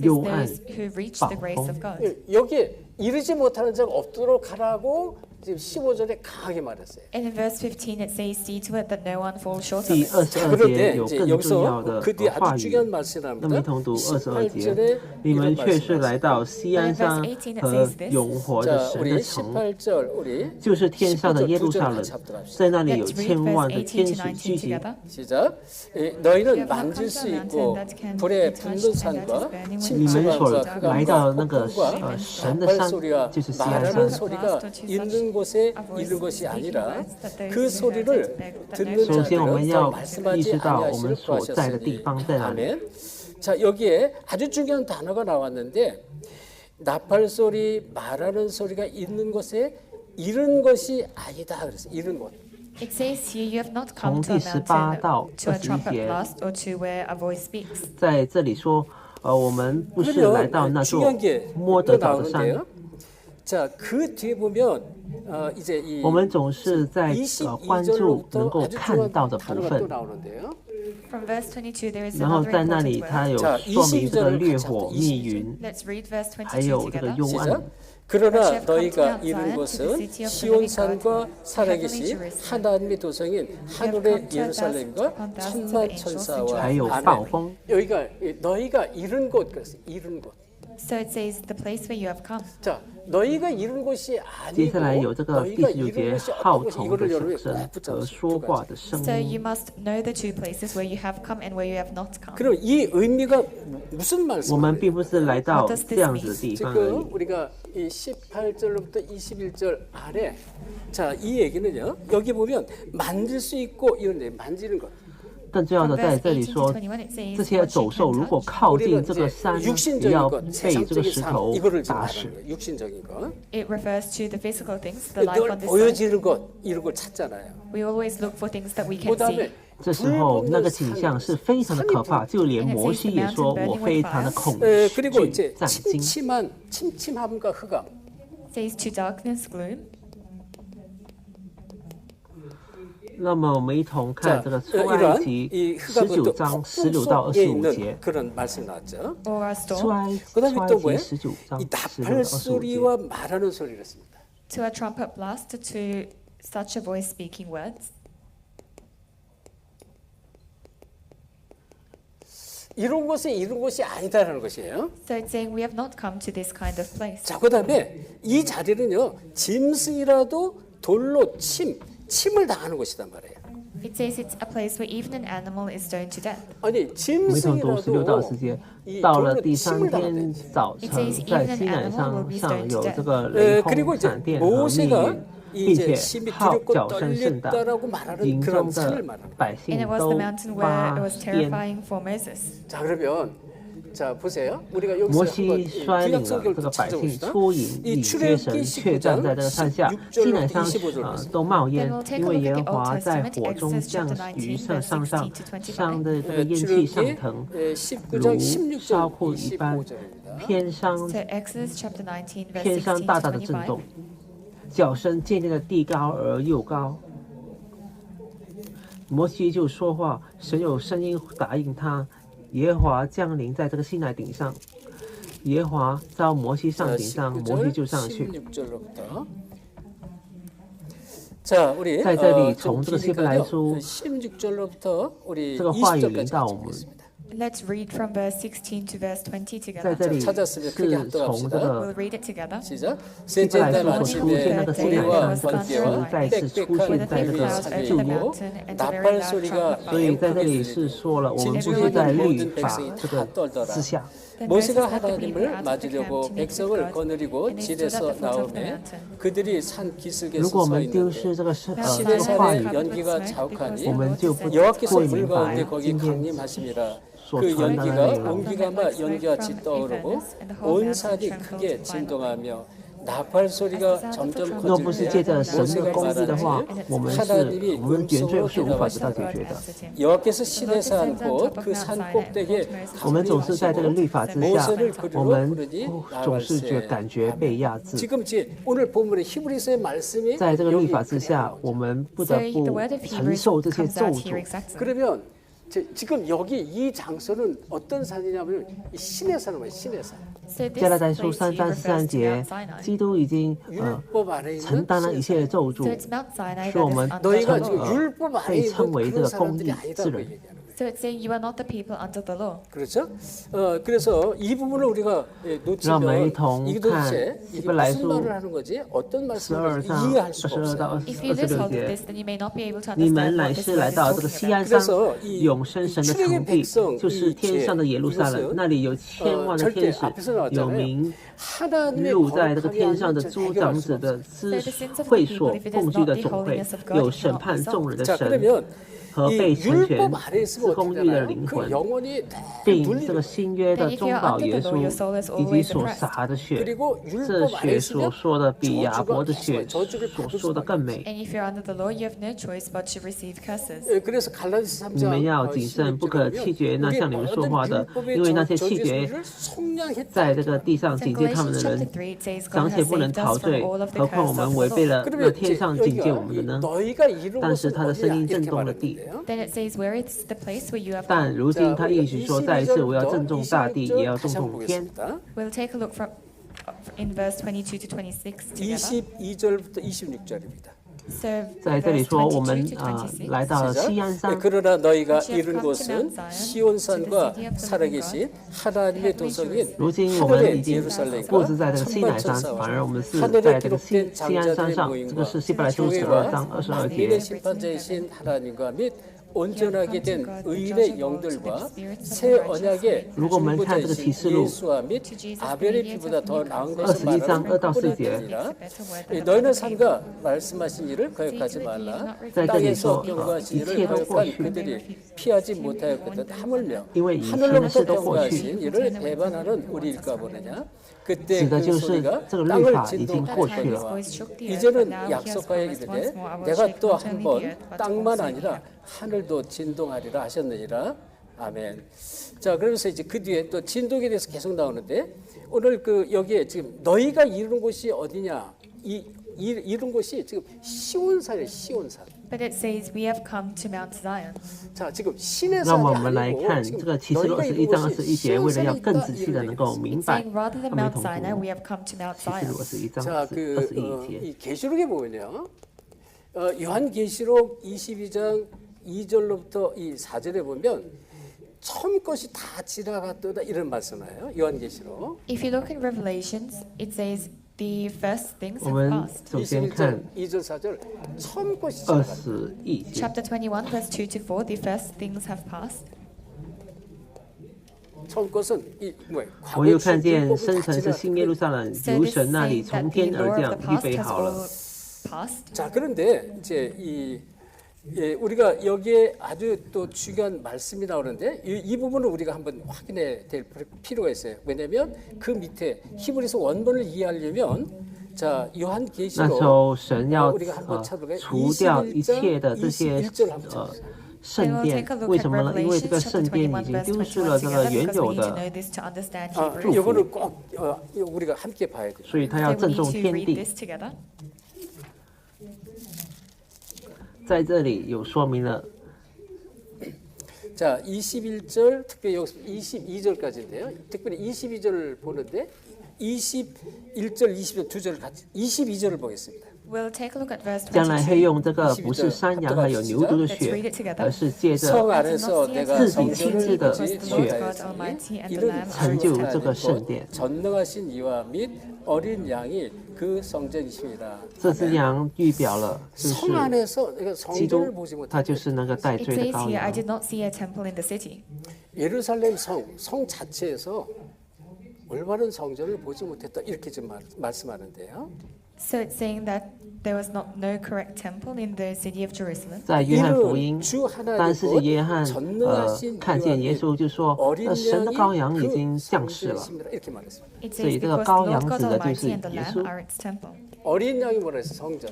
幽暗、
those who reach
暴
the grace
风。
of God.
여기에 이르지 못하는 자가 없도록 하라고 지금 15절에 강하게 말했어요.
And in verse 15, it says, "See to it that no one falls short of
第
it."
22节
그런데
有
이제
更重要
여기서
的
그 뒤에
话
아주
语。
중요한 말씀이
那么一
나옵니다.
同读22节
18절에 ，
你们
이런
却是
말씀이
来到西安山和永活的
자,
神
우리
的城，
18절 우리
就是天上的耶路
19절
撒
두
冷
절 같이 합독 합시다.
在那里有
Let's read
千万
verse 18
的天
to
使
19
聚集。
together.
시작.
You
너희는
have not
만질
come
수
to a
있고
mountain that can
불에
be touched
붙는
and that is
산과
burning with
你们
fire.
所
침침한
来
과
到那个
폭풍과
神的山，
발소리가
就是西安
말하는
山。
소리가 있는 곳에 있는 것이 아니라 그 소리를 듣는
首先，我们
자들은
要
말씀하지
意识到我们
아니하시를
所在的地
구하셨으니
方在哪里。
아멘. 자 여기에 아주 중요한 단어가 나왔는데 나팔 소리, 말하는 소리가 있는 곳에 이른 것이 아니다. 그래서 이른 곳.
It says here, "You have not come to a
从第18到
mountain, to a
21
trumpet
节
blast, or to where a voice speaks."
在这里说，我们不是来到
그러면
那座
중요한 게
摸
또
得着的山。
나오는데요. 자, 그 뒤에 보면 이제 이
我们总是在关注能
22절부터
够
아주
看
중요한
到的部
단어가 또
分，
나오는데요.
From verse 22, there is
然后
another
在那
important
里它
word.
有
자
说明这个
22절을
烈
같이
火、
합시다.
密云，
Let's read verse
还
22
有这个
together.
幽
시작.
暗。
그러나
But you have come
너희가
to Mount
이룬
Zion, to the
것은
city of the
시온산과
living God,
살아계신
heavenly Jerusalem.
하나님의 도성인 하늘의
come to
예루살렘과
dust upon dust
천만
of angels
천사와
还有
아멘.
暴风。
여기가 너희가 이룬 곳 그랬어요. 이룬 곳.
So it says, "The place where you have come."
자, 너희가 이룬 곳이
接
아니고
下来有这个第
너희가
19
이룬
节
것이
号
어떤 것이
筒的
이거를
响
여러분이
声
꼭
和
붙잡으세요.
说话的声
So
音。
you must know the two places where you have come and where you have not come.
그럼 이 의미가 무슨
我
말씀이에요?
们并不是来到这样子的地方而
지금
已。
우리가 이 18절로부터 21절 아래 자, 이 얘기는요. 여기 보면 만질 수 있고 이런 데 만지는 것.
更重要的，在这里说，这些走兽如果靠近这个山，也要被这个石头打死。
It refers to the physical things, the life
늘
on this earth.
보여지는 것 이런 걸 찾잖아요.
We always look for things that we can see.
그다음에
这时候，那个景象是非常的可怕，就连摩西也说：“我非常的恐
그리고
惧
이제
战惊。
침침함과 흑암.
Says to darkness, gloom.
那么我们一同看
자,
这个出埃
이러한
及
이
19
흑암은
章
폭풍
16到
속에
25
있는
节。
그런 말씀 나왔죠.
Or a
出
storm.
埃
그다음에
出
또
埃及
뭐예요?
19章
이
16到
나팔
25节。
소리와 말하는 소리였습니다.
To a trumpet blast, to such a voice speaking words.
이런 곳이 아니다라는 것이에요.
So it's saying we have not come to this kind of place.
자, 그다음에 이 자리는요, 짐승이라도 돌로 침을 당하는 곳이단 말이에요.
It says it's a place where even an animal is stoned to death.
아니
我们一同读16到
짐승이라도
20节。
이
到了
돌로
第三
침을
天
당한다.
早晨，在西乃山上有这个雷
그리고
轰、
이제
闪电和密
모세가
云，并
이제
且
심히
号
두렵고
角声甚大，
떨렸다라고 말하는
营
그런
中
산을
的
말합니다.
百
And
姓
it was
都
the mountain where it
发
was
癫。
terrifying for Moses.
자, 그러면 자 보세요. 우리가
摩
여기서
西
한번
率领了这
구약성경을
个百姓
찾아봅시다.
出引
이
以约
출애굽기
神，却站在这个山下。
19장
西乃山
25절
都冒烟
Then we'll，take
因
a
为
look
耶
at
和
the Old
华在
Testament,
火中
Exodus
降
chapter
于
19,
圣
verse
上上
16 to 25.
上的这个烟气上腾，
19장
如烧
16절
库一般，
25절입니다.
天上
So Exodus chapter 19, verse
天上
16
大
to
大的震
25.
动，脚声渐渐的地高而又高。摩西就说话，神有声音答应他。耶和华降临在这个西乃顶上，耶和华召摩西上顶上，摩西就上去。
16절로부터 자, 우리
在这里
좀
从这个希伯来
길니까요.
书
16절로부터 우리
这个话语
20절까지
临到我们，
보겠습니다.
Let's read from verse 16 to verse 20
在
together.
这里是
찾았으면 크게
从这
합독합시다.
个
We'll read it together.
시작.
希伯
셋째
来
날
书所出现那
아침에
个西乃
우리와
山这个
번개와
词再次出
빽빽한
现在这
불
个
사이에
旧约，
있고 나팔 소리가
所以在这里是说了，我们不是在律法这个之下。
모세가 하나님을 맞으려고 백성을 거느리고 질에서 나오매 그들이 산
如
기슭에
果我
서
们丢
있는데
失这个是这
시내
个话语
산에 ， 연기가 자욱하니
我们就不
여호와께서
会
불
明白
가운데 거기
今天
강림하심이라
所
그
传达的
연기가
内容。
옹기가마 연기같이 떠오르고 온 산이 크게 진동하며 나팔 소리가 점점
若不是借
커지며
着神的
모세가
公义的话，我们
하나님이
绝对
음성으로
是无法得到解
대답하시더라.
决的。
여호와께서 시내산 곧 그 산 꼭대기에
我们总是在这个律法之下，
모세를
我
그리로
们
부르니
总是感觉被压制。
지금 오늘 본문의 히브리서의 말씀이
在这个律
여기
法之下，
그냥
我们不
So
得
the
不
word of
承
Hebrews
受这些
comes
咒
out here
诅。
exactly.
그러면 지금 여기 이 장소는 어떤 산이냐면 이 신의 산을 말이에요. 신의 산.
So
加拉
this
太书
place
3
he
章
refers
33
to
节
Mount，Sinai.
基督已经
율법 아래
承
있는
担了一
신의
切的
산.
咒
So
诅，
it's Mount Sinai
是我
that
们
is under
너희가
the
지금
law.
율법 아래
被
있는
称为这
그런
个公
사람들이
义
아니다고
之人。
얘기하는 거예요.
So it's saying you are not the people under the law.
그렇죠? 그래서 이 부분을 우리가
让我们一
놓치면
同
이게
看
도대체
希
이게
伯来
무슨
书
말을 하는 거지? 어떤
12
말씀을
章
이해할 수가
22到
없어요.
If you lose
26
hold of
节
this, then you may not be able to
你们
understand
乃
what this
是
word
来
is
到这个
talking
西
about.
安山
그래서 이
永生神的城地，就是天上的耶路撒冷，那里有千万的天使，有名
하나님의
入在这个
거룩함이
天上
아니면
的
저
诸
해결할
长
수가
子的
없어요.
私会所共聚的总会，有审判众人的
자
神
그러면
和
이
被成全
율법 아래
是
있으면
公
어떻게
义的
되나요?
灵
그
魂，
영혼이
并
물리는
这个新约的中保耶稣以及所洒的血，
그리고
这
율법 아래
血所
있으면
说的比亚伯的血
저주를
所
받을
说的
수밖에
更美。
And if you're under the law, you have no choice but to receive curses.
그래서 갈라디아서
你们
3장
要谨慎，不可弃绝那向你们说话的，因为那些弃绝在这个地上
So
警
in
戒他们的
Galatians
人，
chapter 3, it says
暂
God
且
has
不能
saved
逃
us from
罪，
all of the
何况我
curse
们
of
违
the
背
law.
了那天上警戒我们的呢？
너희가 이룬
但是
것은
他的声音
어디야
震
이렇게
动了地。
말하는데요.
Then it says, where is the place where you have
但
gone?
如今他应许说，再一次我要震
22절부터
动大地，也要震
다시
动
한번
天。
보겠습니다.
We'll take a look from in verse 22 to 26 together.
22절부터 26절입니다.
So
在这里
verse
说，我
22
们
to 26.
来到了西安
시작.
山，
그러나 너희가
But you have
이룬
come to
곳은
Mount Zion,
시온산과
to the city of the
살아계신 하나님의 도성인
如今我们
하늘의
已经
예루살렘과
不是在这个西乃山，反而我们是在这个西安山上。这个是希伯来书12章22
인의
节。
심판자이신 하나님과 및 온전하게 된 의인의 영들과 새 언약의
如果我们看这个启示录
예수와 및 아벨의 피보다 더 나은 것을
21章
말하는
2到4节
뿐이니라. 너희는 삼가 말씀하신 일을 거역하지 말라.
在这里
땅에서
说
경고하신
一
일을
切都过
거역한
去，
그들이 피하지 못하였거든. 하물며
因为以前的
하늘로부터
事都过去，
경고하신 일을 배반하는 우리일까 보느냐. 그때
指的
그
就是
소리가
这个律
땅을
法已经过去
진동하였거니와
了。
이제는 약속하여 이르되 내가 또 한 번 땅만 아니라 하늘도 진동하리라 하셨느니라. 아멘. 자, 그러면서 이제 그 뒤에 또 진동에 대해서 계속 나오는데 오늘 그 여기에 지금 너희가 이루는 곳이 어디냐? 이룬 곳이 지금 시온산이에요. 시온산.
But it says, we have come to Mount Zion.
자, 지금 신의
让我
산이
们来
아니고
看
지금
这个启示录
너희가
21
이룬
章
곳이
21节，为了要
시온산이
更
있다
仔细的能
이런
够
얘기예요.
明
It's
白，
saying, rather than
他们一
Mount
同
Sinai,
读
we have come to Mount
启示
Zion.
录21章
자,
21节。
이 계시록에 보면요. 요한계시록 22장 2절로부터 이 4절에 보면 처음 것이 다 지나갔도다 이런 말씀이에요. 요한계시록.
If you look in Revelations, it says, the first things
我
have
们
passed.
首先看
21절 2절 4절 처음 것이 지나갔다.
21节，
Chapter 21, verse 2 to 4, the first things have passed.
처음 것은 이 뭐예요?
我又
과거의
看见
출애굽
生成是新耶路撒冷，
So
由
this
神那里
saying
从
that the
天而
law of
降
the
预
past
备
has
好了。
all passed.
자, 그런데 이제 우리가 여기에 아주 또 중요한 말씀이 나오는데 이 부분을 우리가 한번 확인해 될 필요가 있어요. 왜냐하면 그 밑에 히브리서 원본을 이해하려면 자,
那时
요한계시록
候神要
우리가 한번 찾아볼까요?
除掉一切的这些
21절 한번 찾아보세요.
圣殿，为什么呢？因为这个圣殿已经丢失了这个原有的，
이거를 꼭 우리가 함께 봐야 돼요.
所以他要
So we
郑
need
重
to
天
read
地。
this together.
在这里有说明了，
자, 21절 특별히 여기서 22절까지인데요. 특별히 22절을 보는데 21절, 22절 두 절을 같이 22절을 보겠습니다.
We'll take a look at verse
将来会
22.
用这个不是山羊还有牛犊的血，而是借着
성 안에서 내가
自己亲自的
성전을
血
이는
成就这个圣殿。
전능하신 이와 및 어린 양이 그 성전이십니다.
这只羊预表了，就
성
是
안에서 내가
基
성전을
督
보지 ，
他
못했다.
就是那个带
It
罪的
says
羔
here, I
羊。
did not see a temple in the city.
예루살렘 성 자체에서 올바른 성전을 보지 못했다. 이렇게 좀 말씀하는데요.
So it's saying that there was no correct temple in the city of Jerusalem.
在约翰福音
이는 주
当时
하나님
约翰
전능하신
看见耶稣就说，
어린
神的
양이
羔羊已
그
经降世了。
성전이십니다. 이렇게 말했습니다.
It
So
says,
이제가
because the
羔
Lord
羊
God
指的就
Almighty
是
and the
耶
Lamb
稣。
are its temple.
어린 양이 뭐라 했어? 성전.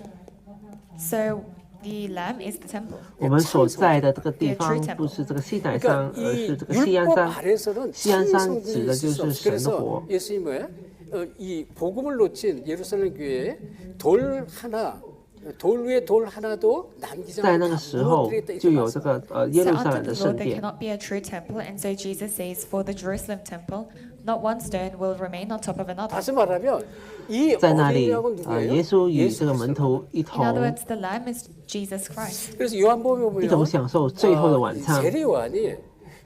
So the Lamb is the temple.
我们所在的这个地方不是这个西乃山，
그러니까
而
이
是这个西安
율법
山。
아래서는
시안산
참 성전이
指的
있을 수
就是
없어요.
神的
그래서
国。
예수님이 뭐예요? 이 복음을 놓친 예루살렘 교회에 돌 하나, 돌 위에 돌 하나도 남기지
在
않고
那
다
个时候
무너뜨리겠다
就
이렇게
有这
말씀합니다.
个耶
So
路撒
unto
冷的
the
圣
Lord there
殿。
cannot be a true temple, and so Jesus says, for the Jerusalem temple, not one stone will remain on top of another.
다시 말하면 이
在那
어린
里
양은
耶
누구예요?
稣与这个
예수
门徒一
In other
同
words, the Lamb is Jesus Christ.
그래서 요한복음에
一同
보면
享受最后的晚餐。
세례요한이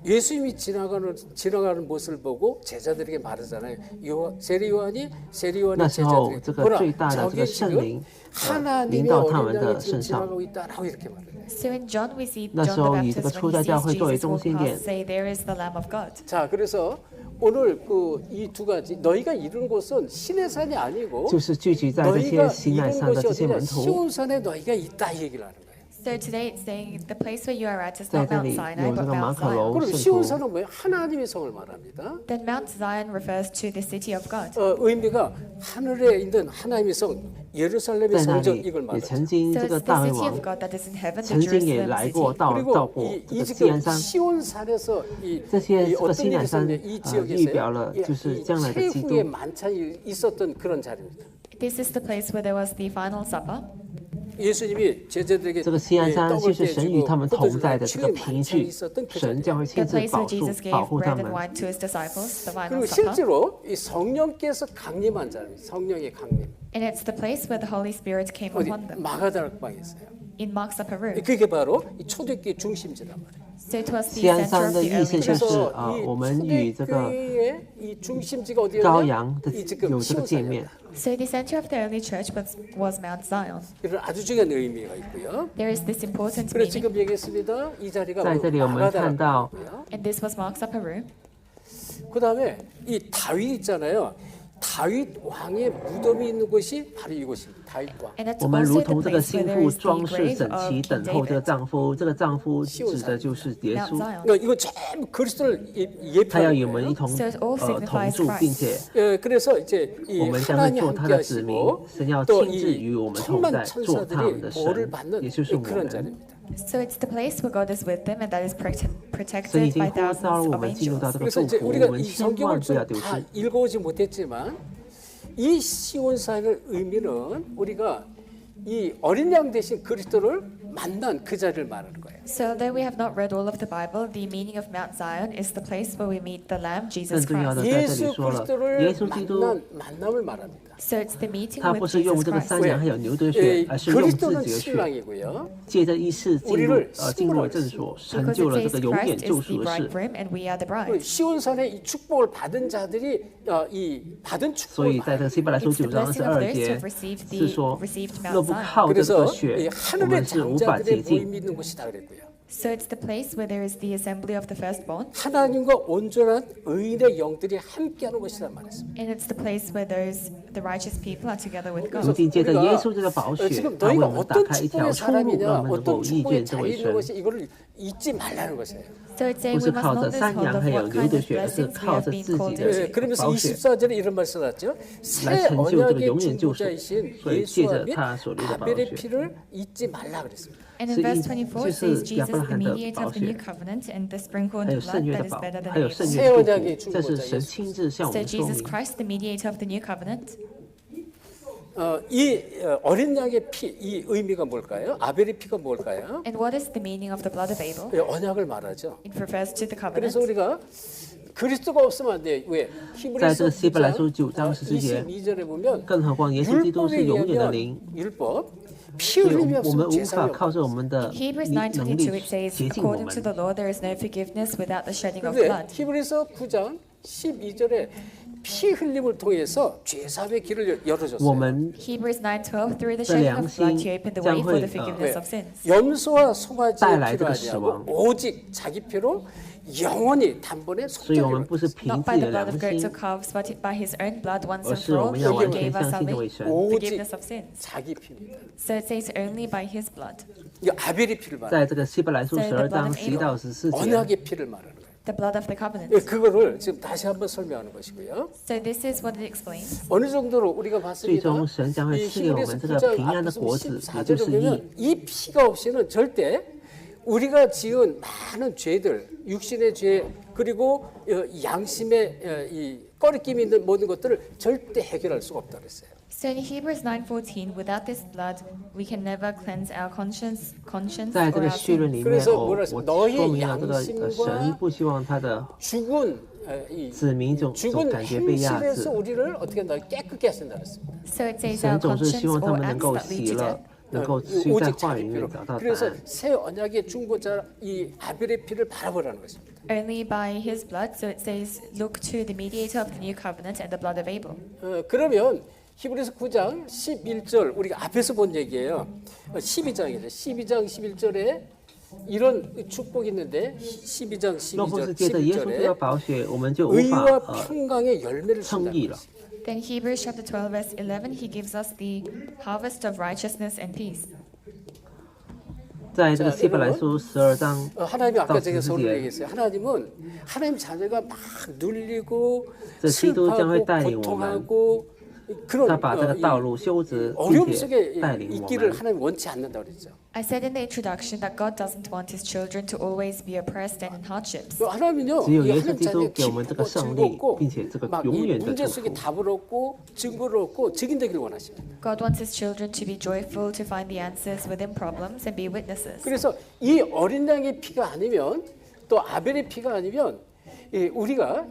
예수님이 지나가는 모습을 보고 제자들에게 말하잖아요. 세례요한이
那时候，这个
보라,
最大的这
저게
个圣
지금
灵
하나님의
临到他
어린
们
양이
的
지금
身上。
지나가고 있다라고 이렇게 말해요.
So in John, we see
那
John
时
the
候以这个
Baptist
初
when
代
he
教
sees
会作为
Jesus
中
walk
心点
past, say, there is the Lamb of God.
자, 그래서 오늘 이 두 가지 너희가 이룬 곳은 신의 산이 아니고
就是聚集在这些
너희가
西奈
이룬
山的
곳이
这些
어디냐?
门徒，
시온산에 너희가 있다 이 얘기를 하는 거예요.
So today it's saying the place where you are at is
在
not
这
Mount
里
Sinai,
有
but
这个马
Mount
可
Zion.
楼
그럼
圣徒。
시온산은 뭐예요? 하나님의 성을 말합니다.
Then Mount Zion refers to the city of God.
의미가 하늘에 있는 하나님의 성 예루살렘의
在那
성전
里
이걸
也
말하죠.
曾经
So
这
it's
个
the
大卫
city
王
of God that is in heaven, the
曾经也
Jerusalem
来过
city.
到
그리고
过
이
这个西安
지금
山。
시온산에서
这些这个
어떤
西
일이
乃山
있었냐 이
预
지역에서
表了就是将来的基
최후의
督。
만찬이 있었던 그런 자리입니다.
This is the place where there was the final supper.
예수님이 제자들에게
这个西安山
떡을
就是神与
떼주고
他们同在的这个
포도주를
凭
만찬이
据，
있었던 그
神
자리.
将会
The
亲自
place where
保护
Jesus
保
gave
护他
bread and
们。
wine to his disciples, the final
그리고
supper.
실제로 이 성령께서 강림한 자리, 성령의 강림.
And it's the place where the Holy Spirit came
어디
upon them.
마가다락방에 있어요.
In Mark's upper room.
그게 바로 이 초대교회 중심지란 말이에요.
So it was the
西安
center
山
of
的
the
意思
early
就
church.
是
그래서
我们与这个
초대교회의 이 중심지가 어디였냐?
羔羊的
이 지금
有这个界面
시온산이었다.
So the center of the early church was Mount Zion.
이런 아주 중요한 의미가 있고요.
There is this important
그래서
meaning,
지금 얘기했습니다. 이 자리가
在这里我们看到
and this was Mark's upper room.
그 다음에 이 다윗 있잖아요. 다윗 왕의 무덤이 있는 곳이 바로 이곳입니다. 다윗 왕.
And that's
我们如
also the
同这个
place where
心
there
腹
is the
装饰
grave
整
of
齐
King
等候这个
David.
丈夫，这个丈夫指的就是耶
Mount
稣，
Zion.
그러니까 이거 전부 그리스도를
他要
예표하는
与我们一
거예요.
同
So it all
同
signifies
住，
Christ.
并且
그래서 이제 이
我们将会
하나님
做他的子
함께하시고
民，神要
또
亲自与
이
我们同在，
천만
做他们的
천사들이 보를
神，
받는
也就是我
그런
们。
자리입니다.
So it's the place where God is with them, and that is
神已
protected
经
by
呼召
thousands
我
of
们进入到
angels.
这个
그래서
祝
이제
福，我
우리가
们
이
千
성경을
万不要
좀
丢
다
失。
읽어오지 못했지만 이 시온산의 의미는 우리가 이 어린 양 대신 그리스도를 만난 그 자리를 말하는 거예요.
So though we have not read all of the Bible, the meaning of Mount Zion is the place where we meet the Lamb,
更
Jesus
重要
Christ.
的在这里
예수
说了，
그리스도를
耶稣基督
만남을 말합니다.
So it's the meeting
他不
with
是用
Jesus
这个
Christ.
山羊还有牛的
예,
血，而是用自
그리스도는
己的血，
신랑이고요.
借着一世进入了正所，成
Because
就
it
了这
says
个永远
Christ
救
is
赎
the
的事。
bridegroom and we are the bride.
시온산의 이 축복을 받은 자들이 이 받은
所
축복을
以在这个希伯来书
It's the
9章
blessing of
22
those who
节
have received
是说
received，
若
Mount
不
Zion.
靠这
그래서
个血
이 ，
我
하늘의
们是无法接
장자들의
近。
모임이 있는 곳이다 그랬고요.
So it's the place where there is the assembly of the firstborn,
하나님과 온전한 의인의 영들이 함께하는 곳이라 말했습니다.
and it's the place where the righteous people are together with
如
God.
今借着耶稣这个宝血，
지금
他为
너희가
我们打
어떤
开一条
축복의
出路，让
사람이냐,
我们能够
어떤
遇
축복에
见这
잘
位
있는
神。
것이 이거를 잊지 말라는 것이에요.
So it's saying
不
we
是
must
靠
not
着
lose
山
hold
羊
of
还有
what
牛
kind
的
of
血，而是
blessings we
靠
have
着
been
自己
called
的
into.
그러면서
宝血
24절에 이런 말씀 나왔죠. 새
来成就这个
언약의
永远救赎。
중보자이신
所以借
예수와
着
및
他所立的宝
아벨의
血，
피를 잊지 말라 그랬습니다.
And in
是
verse
因
24
就
it says
是亚
Jesus,
伯拉
the
罕的
mediator
宝
of the new
血，
covenant, and the
还
sprinkled
有
blood
圣约
that
的
is
宝，
better than
还有
Abel's.
圣
새
约的
언약의
祝福，这是
중보자
神
예수.
亲自向我
So
们说
Jesus
明。
Christ, the mediator of the new covenant.
이 어린 양의 피, 이 의미가 뭘까요? 아벨의 피가 뭘까요?
And what is the meaning of the blood of Abel?
예, 언약을 말하죠.
It refers to the
그래서
covenant.
우리가 그리스도가 없으면 안 돼. 왜?
在这
히브리서
希伯来书9章10节，
22절에 보면
更何况耶稣基督是
율법에
永远的
의하면
灵，
율법 피
所以
흘림이
我们
없으면
无
죄상이
法靠
없다.
着我们的
In Hebrews
能力
9:22 it says,
洁净我
according to
们。
the law, there is no forgiveness without the shedding of
그런데
blood.
히브리서 9장 12절에 피 흘림을 통해서 죄사함의 길을
我
열어줬어요.
们
Hebrews 9:12, through the
的
shedding
良
of blood,
心
you open the
将
way for
会
the forgiveness of sins.
염소와 송아지의
带来
피로
这个死
아니하고
亡。
오직 자기 피로 영원히 단번에
所以我们
속죄를
不是凭
Not
自
by
己
the
的
blood
良
of goats
心
or，calves, but by his own blood once
而
and
是
for
我
all,
们要
he
完全
gave us
相信这位神。
forgiveness of sins.
자기 피입니다.
So it says only by his blood.
이 아벨의 피를 말하는
在这个希伯来书12章11到14节，
언약의 피를 말하는 거예요.
The blood of the
예,
covenant.
그거를 지금 다시 한번 설명하는 것이고요.
So this is what it explains.
어느 정도로 우리가
最
봤습니다.
终神将会
이
赐给我
히브리서
们这个
9장
平安的
앞에서
果子，也
14절에
就是义。
보면 이 피가 없이는 절대 우리가 지은 많은 죄들, 육신의 죄 그리고 양심의 이 꺼리낌 있는 모든 것들을 절대 해결할 수가 없다 그랬어요.
So in Hebrews 9:14, without this blood, we can never cleanse our conscience
在这
or
个
our
序论
sins.
里面，
그래서
我
뭐라
说
너희
明了这个
양심과
神不希望他的
죽은 이
子民总
죽은
感觉被压
행실에서
制，
우리를 어떻게 한다 깨끗게 하신다 그랬습니다.
So it says
神
our
总是希
conscience
望他
or
们能
acts
够
that lead
喜
to
乐
death. ，
能够持续在
오직
话语
자기
里面
피로.
找到答
그래서
案。
새 언약의 중보자 이 아벨의 피를 바라보라는 것입니다.
Only by his blood. So it says, look to the mediator of the new covenant and the blood of Abel.
그러면 히브리서 9장 11절 우리가 앞에서 본 얘기예요. 12장이죠. 12장 11절에 이런 축복이 있는데 12장
若不是
12절
借着耶稣这个
11절에
宝血，我们就无法
의와 평강의 열매를
称义
준다.
了。
Then Hebrews chapter 12 verse 11, he gives us the harvest of righteousness and peace.
在这个希伯来书12章
하나님이
到
아까 제가
14
서로
节，
얘기했어요. 하나님은 하나님 자녀가 막 눌리고
这基督将会
슬퍼하고
带领我们，
고통하고 그런
他把这个道路修直，
어려움
并
속에
且带领我
있기를
们。
하나님 원치 않는다 그랬죠.
I said in the introduction that God doesn't want his children to always be oppressed and in hardships.
하나님은요,
只有
이
耶稣
하나님
基督
자녀가
给我们这个
기쁘고
胜利，
즐겁고
并且这个
막
永
이
远的
문제
祝
속에
福。
답을 얻고 증거를 얻고 증인되기를 원하십니다.
God wants his children to be joyful, to find the answers within problems and be witnesses.
그래서 이 어린 양의 피가 아니면 또 아벨의 피가 아니면 우리가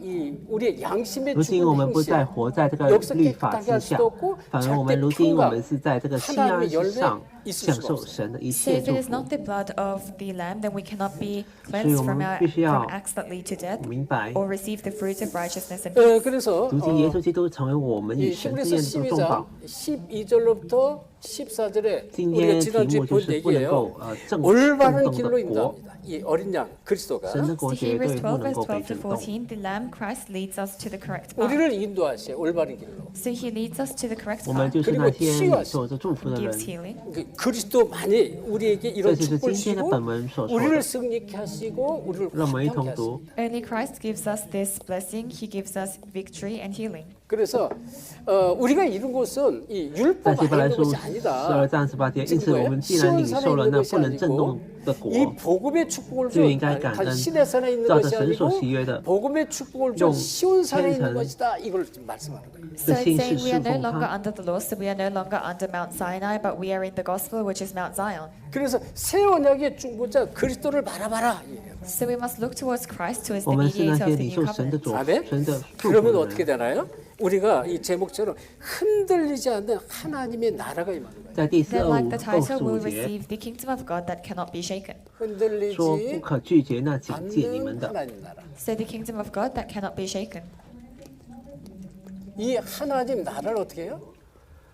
우리의 양심의
如今我们不再
행실,
活在这个
여기서
律法
깨끗하게
之
할
下
수도 없고 ，
反而我
절대
们如今我
평강,
们是在这个西安
하나님의
之
열매
上
있을
享
수가
受
없어요.
神的一
So
切
if
祝
it is
福。
not the blood of the Lamb, then we cannot be
所以
cleansed
我
from
们
our
必须要
from acts that lead to death
明白，
or receive the fruit of righteousness and peace.
그래서
如今耶稣基督成为我们与
이
神之
히브리서
间的中保。
12장 12절로부터 14절에
今
우리가
天题
지난주에
目就
본
是不能够
얘기예요.
正
올바른
动
길로
的国，
인도합니다. 이 어린 양 그리스도가
神的
So
国绝
Hebrews
对不
12,
能
verse
够被
12 to
震动。
14, the Lamb Christ leads us to the correct path.
우리를 인도하시오 올바른 길로.
So he leads us to the correct
我们
path
就是那些领受这祝福的
and
人。
gives healing.
그리스도만이 우리에게
这
이런
就是今
축복을
天的
주시고
本文所说
우리를
的。
승리케 하시고 우리를
让我们一
화평케
同读
하십니다.
Only Christ gives us this blessing. He gives us victory and healing.
그래서 우리가 이룬 것은 이
在
율법
希伯
안에
来
있는
书
것이
12
아니다.
章18节，因
지금
此我
뭐예요?
们既然领
시온산에
受了
있는
那
것이
不能震
아니고
动的
이
国，
복음의 축복을
就应该感
준
恩，
시내산에 있는
照着
것이
神所
아니고
喜悦的，
복음의 축복을 준
용
시온산에 있는
天成
것이다. 이걸 지금 말씀하는 거예요.
So it's
그
saying we are no
信是侍奉他。
longer under the law, so we are no longer under Mount Sinai, but we are in the gospel, which is Mount Zion.
그래서 새 언약의 중보자 그리스도를 바라봐라. 이래요.
So we must look towards Christ, who is
我
the
们是那
mediator
些
of the
领
new
受神的
covenant.
主、
아멘.
神的祝福
그러면
的
어떻게
人。
되나요? 우리가 이 제목처럼 흔들리지 않는 하나님의 나라가 임하는 거예요.
在第
Then, like the title,
45
will
节
receive the kingdom of God that cannot be shaken.
说，不
흔들리지
可拒绝那警戒你们
않는
的。
하나님 나라.
So the kingdom of God that cannot be shaken.
이 하나님 나라를 어떻게 해요?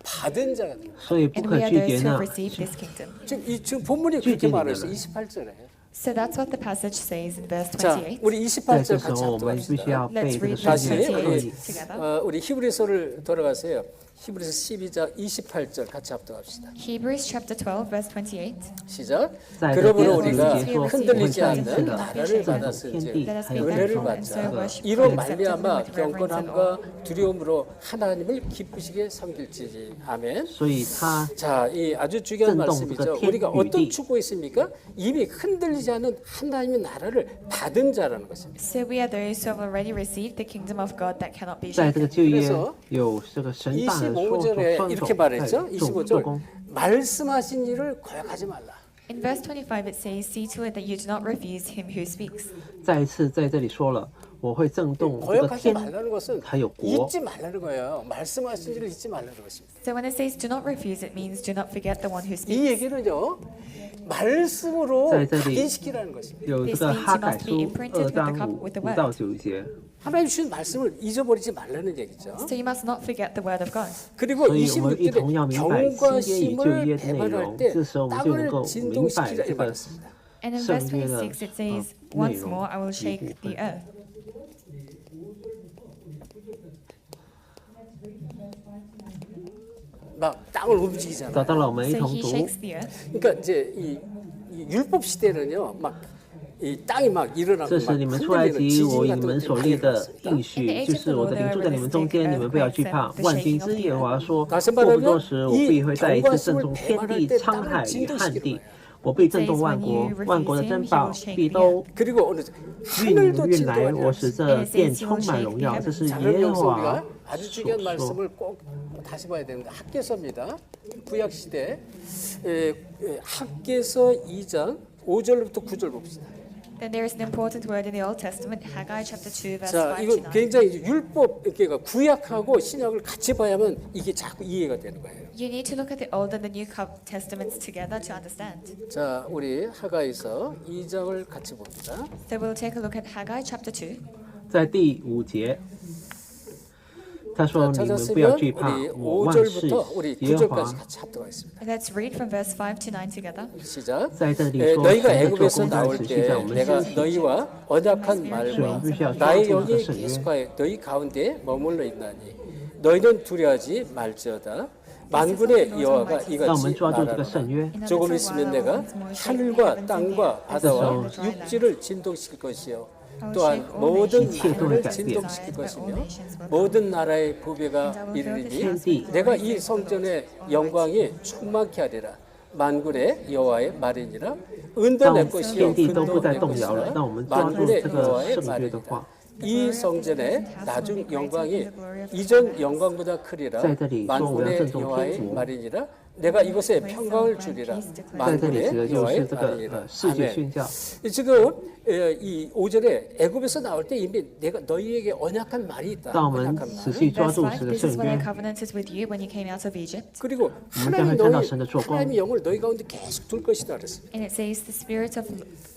받은 자가 돼요.
所以不
And
可
we are
拒
those
绝
who
那
have received this kingdom.
지금 본문이 그렇게
주제는
말했어요.
뭐예요?
28절에.
So that's what the passage says in verse
자,
28.
우리
在这
28절
时
같이
候，我们必须
합독합시다.
要背
Let's
这个
read
圣
verse
经
다시
的
28
意。
together.
우리 히브리서를 돌아가세요. 히브리서 12장 28절 같이 합독합시다.
Hebrews chapter 12, verse 28.
시작.
在这第
그러므로
二
우리가
节说，我们
흔들리지
再一次
않는
的
나라를
震动
받았은지
天地，
Let us
还
be
有天
은혜를
空。
thankful and so
받자.
worship
이로
and accept Him
말미암아
with reverence and awe.
경건함과 두려움으로 하나님을 기쁘시게 섬길지니. 아멘.
所以他
자, 이 아주 중요한
震动
말씀이죠.
这个天
우리가
与
어떤
地。
축복이 있습니까? 이미 흔들리지 않는 하나님의 나라를 받은 자라는 것입니다.
So we are those who have already received the kingdom of God that cannot be
在这
shaken.
个旧约
그래서
有这个神大人说
25절에
双
이렇게
手
말했죠.
在做
25절
工。
말씀하신 일을 거역하지 말라.
In verse 25, it says, "See to it that you do not refuse him who speaks."
再一次在这里说了，我会震动这个
거역하지
天，
말라는 것은
还有国。
잊지 말라는 거예요. 말씀하신 일을 잊지 말라는 것입니다.
So when it says "do not refuse," it means do not forget the one who
이
speaks.
얘기는요. 말씀으로
在这里
각인시키라는 것입니다.
有这个哈改书2章5到9节，
하나님 주신 말씀을 잊어버리지 말라는 얘기죠.
So you must not forget the word of God.
그리고
所以我们一同要
26절에
明白
경과
新约与旧
심을
约的内
배반할
容，
때
这时候我们就能
땅을
够明白
진동시키라
这
이
个
말했습니다.
And in
圣
verse
约的
26, it says,
内
"Once
容
more I will
一部
shake
分
the。earth."
막 땅을 움직이잖아요.
找到了，我们一
So
同
he
读。
shakes the earth.
그러니까 이제 이 율법 시대는요, 막 이 땅이 막 일어나고
这
막
时你们出来
흔들리는
及我
지진
与你
같은
们
것들이
所
많이
立的
일어났습니다.
应许，就是我的灵住在你们中间，你们不要惧怕。万军之耶和华说：过不多时，我必会再一次震动天地、沧海与旱地。我必震动万国，万国的珍宝必都
그리고 어느
运
하늘도
运来。
진동하리라.
我使这殿充满荣耀。这是耶
작은
和
영서
华
우리가 아주
所
중요한
说。
말씀을 꼭 다시 봐야 되는데 학계서입니다. 구약 시대 학계서 2장 5절부터 9절 봅시다.
Then there is an important word in the Old Testament, Haggai chapter 2, verse
자,
5
이거
to 9.
굉장히 이제 율법 그러니까 구약하고 신약을 같이 봐야만 이게 자꾸 이해가 되는 거예요.
You need to look at the Old and the New Testaments together to understand.
자, 우리 하가에서 2장을 같이 봅니다.
So we'll take a look at Haggai chapter 2.
在第5节，他说：“你们不要
찾았으면
惧怕，
우리
我万事
5절부터 우리
耶和华
9절까지 같이 합독하겠습니다.
Let's read from verse 5 to 9 together.
시작.
在这里说，
너희가
神的做
애굽에서
工在
나올
持续在
때
我们
내가
身体，
너희와 언약한
所以我
말과
们必须要抓
나의
住这个
영이
圣约。
계속하여 너희 가운데 머물러 있나니 너희는 두려워하지 말지어다. 만군의 여호와가
让我们
이같이
抓住这个圣
말하노라.
约。
조금 있으면 내가 하늘과 땅과 바다와 육지를 진동시킬 것이요 또한 모든 나라를 진동시킬 것이며 모든 나라의 부배가 이르리니 내가 이 성전의 영광이 충만케 하리라. 만군의 여호와의 말이니라. 은도 내
当
것이요
天地都不
금도
再
내
动摇了，
것이라.
让我们抓住
만군의
这个
여호와의
圣约的
말이니라.
话。
이 성전의 나중 영광이 이전 영광보다 크리라.
在这里说我要
만군의
震动天
여호와의
国，
말이니라. 내가 이것에 평강을 주리라.
在这里指的就是这个
아니라.
世界宣教。
지금 이 5절에 애굽에서 나올 때 이미 내가 너희에게 언약한 말이 있다.
当我们
언약한
仔
말.
细抓
Verse
住
5,
神的
this is
圣
what I
约，
covenanted with you when you came out of Egypt.
그리고
우리가
하나님이
회사나
너희
神的做工。
하나님의 영을 너희 가운데 계속 둘 것이다 그랬습니다.
And it says the Spirit of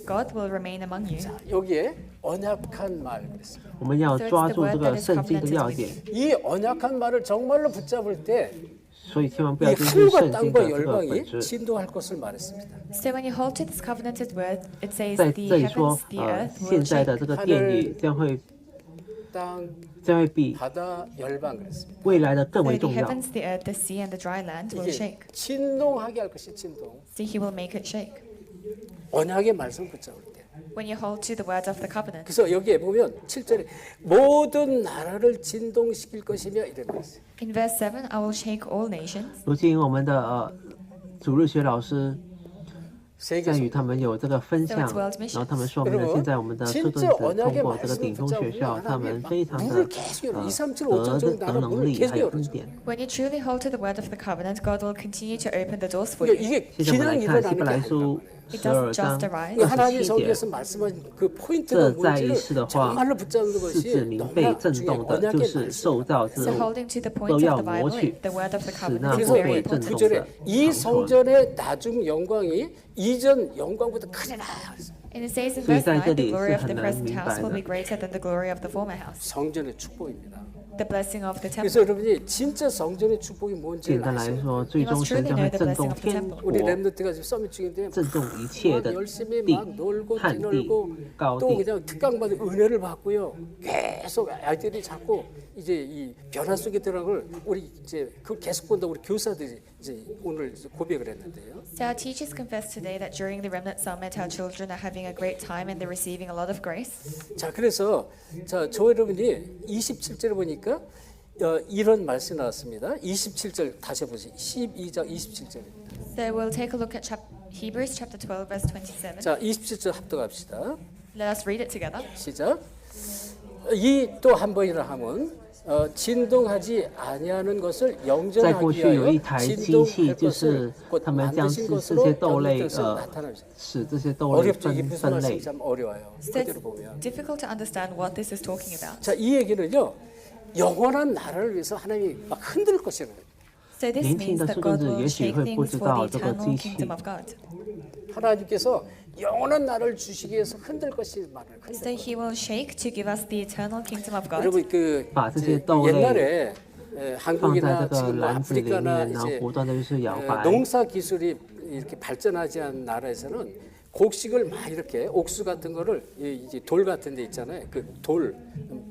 God will remain among you.
여기에 언약한 말 그랬습니다.
我们要抓住这个圣经的要点，
이 언약한 말을 정말로 붙잡을 때
所以千万不
이
要低估
하늘과
圣经
땅과
的这个本
열방이
质。
진동할 것을 말했습니다.
So when you hold to this covenanted word, it says
在
the
这里说
heavens, the earth
现
will
在的
shake.
这个殿宇将会
땅,
比
바다, 열방 그랬습니다.
未来的更
So
为
the
重要。
heavens, the earth, the sea, and the dry land will
이게
shake.
진동하게 할 것이 진동.
So he will make it shake.
언약의 말씀 붙잡을 때.
When you hold to the words of the covenant.
그래서 여기에 보면 7절에 모든 나라를 진동시킬 것이며 이런 거 있어요.
In verse 7, I will shake all nations.
如今我们的主日学老师
세계
在与他们有这个分享，然后他们说明了现在我们的苏顿子通过这个顶峰学校，他们非常的得能力还有恩典。
When you truly hold to the word of the covenant, God will continue to open the doors for
그러니까
you.
이게
现在我们
그냥
来看希
일어나는
伯
게
来
아니라
书
It
12
doesn't
章
just arise.
그러니까 하나님
27节，
성경에서 말씀하신 그 포인트가
这在于是
뭔지를
的话，
정말로 붙잡는
是
것이
指您被
너무나
震
중요해요.
动的，就
언약의
是
말씀.
受造之
So
物
holding to the
都
points
要
of the
挪
Bible,
去，
the word of the
使
covenant
那
is
不
very
被震
important.
动
9절에
的
이
长存。
성전의 나중 영광이 이전 영광보다 크리라.
And it says in
所以
verse
在这
9, the
里
glory
是
of
很
the
难
present
明
house
白
will
的
be。 greater than the glory of the former house.
성전의 축복입니다.
The blessing of the
그래서
temple.
여러분이 진짜 성전의 축복이
简
뭔지를
单来
아셔야 돼요.
说，最终神将会震动天
우리
国，
랩노트가 지금 서밋 중인데
震动一切
막
的
열심히
地
막 놀고
旱地
뛰놀고
高
또
地。
그냥 특강받은 은혜를 받고요. 계속 아이들이 자꾸 이제 이 변화 속에 들어가걸 우리 이제 그 계속 본다 우리 교사들이 이제 오늘 이제 고백을 했는데요.
So our teachers confessed today that during the Remnant Summit, our children are having a great time and they're receiving a lot of grace.
자 그래서 자 저 여러분이 27절에 보니까 이런 말씀이 나왔습니다. 27절 다시 보세요. 12장 27절입니다.
So we'll take a look at Hebrews chapter 12, verse 27.
자 27절 합독합시다.
Let us read it together.
시작. 이 또 한 번이라 하면 진동하지 아니하는 것을
在过
영전하기
去有
위하여
一台机器，
진동할
就
것을
是
곧
他们将
만드신
这
것으로
些豆类
영적에서 나타납니다.
使这些豆类
어렵죠. 이게 무슨
分类
말씀인지 。 참 어려워요.
So
그대로
it's
보면.
difficult to understand what this is talking about.
자, 이 얘기는요. 영원한 나라를 위해서 하나님이 막 흔들 것이라는 거예요.
So this
年轻
means
的
that
苏
God
顿子
will
也许
shake
会不
things
知
for
道
the
这个
eternal
机器
kingdom of God.
하나님께서 영원한 나라를 주시기 위해서 흔들 것이 말을
So
흔들.
he will shake to give us the eternal kingdom of God.
여러분 그
아,
이제
사실 떠올래.
옛날에
放在
한국이나
这个
지금 뭐
篮子里
아프리카나
面，然后
이제
不断的就是摇摆。
농사 기술이 이렇게 발전하지 않은 나라에서는 곡식을 막 이렇게 옥수 같은 거를 이제 돌 같은 데 있잖아요. 그 돌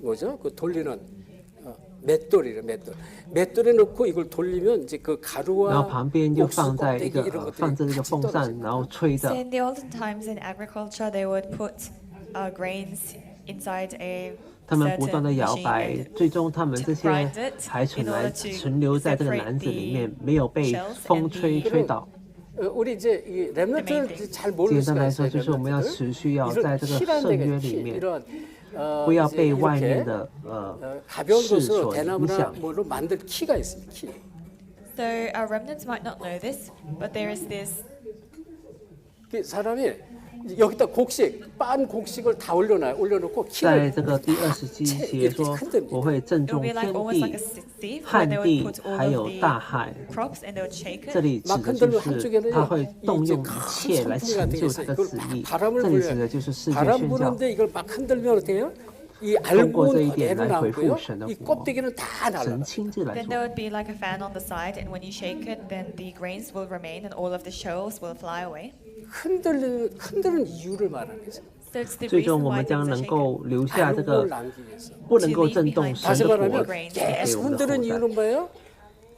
뭐죠? 그 돌리는 맷돌이래 맷돌. 맷돌에 넣고 이걸 돌리면 이제 그
然后
가루와
旁边就
옥수
放在一
껍데기
个
이런
放着
것들이
这个
같이
风扇，
떨어져요.
然后吹
So
着。
in the olden times in agriculture, they would put grains inside a
他们不断的
certain
摇
machine
摆，
and
最终他们这些
grind it
还存
in
来
order to
存留在这个
separate
篮子里
the
面，没有被
shells
风
and
吹
the
吹倒。
우리 이제 이 랩런트를 잘 모르는
简单
수가
来说，
있어요.
就是我们要持续要在
이런
这个
키라는
圣
데가
约
키,
里面，
이런
不要
이제
被外
이렇게
面的
가벼운
世
것으로
所影
대나무나
响。
뭐로 만들 키가 있습니다. 키.
So our remnants might not know this, but there is this.
그 사람이 여기다 곡식, 빤 곡식을 다 올려놓고
在
키를
这个第27节说，我会震
It will
动
be like
天
almost like
地
a、sieve where
旱
they would
地
put all
还有
of
大
the
海。
crops and they would shake
这
it.
里指
막
的就
흔들면
是
한쪽에는요
他会
이
动
이제
用一
큰
切来
선풍기
成
같은 게
就
있어요.
他的
그걸
旨意。
바람을
这里指
불려요.
的就是世界
바람
宣教。
부는데 이걸 막 흔들면 어때요? 이
通过
알고는
这一点
그대로
来回复
남고요.
神的
이
国，
껍데기는 다
神
날아가.
亲自来
Then
做
there。would be like a fan on the side, and when you shake it, then the grains will remain and all of the shells will fly away.
흔드는 이유를 말하는 거죠.
So it's the
最终
reason
我
why
们将
things are
能
shaken.
够留下这
알고를
个
남기기 위해서.
不能够震动神
다시
的国
말하면
给
계속
我们的后
흔드는
代。
이유는 뭐예요?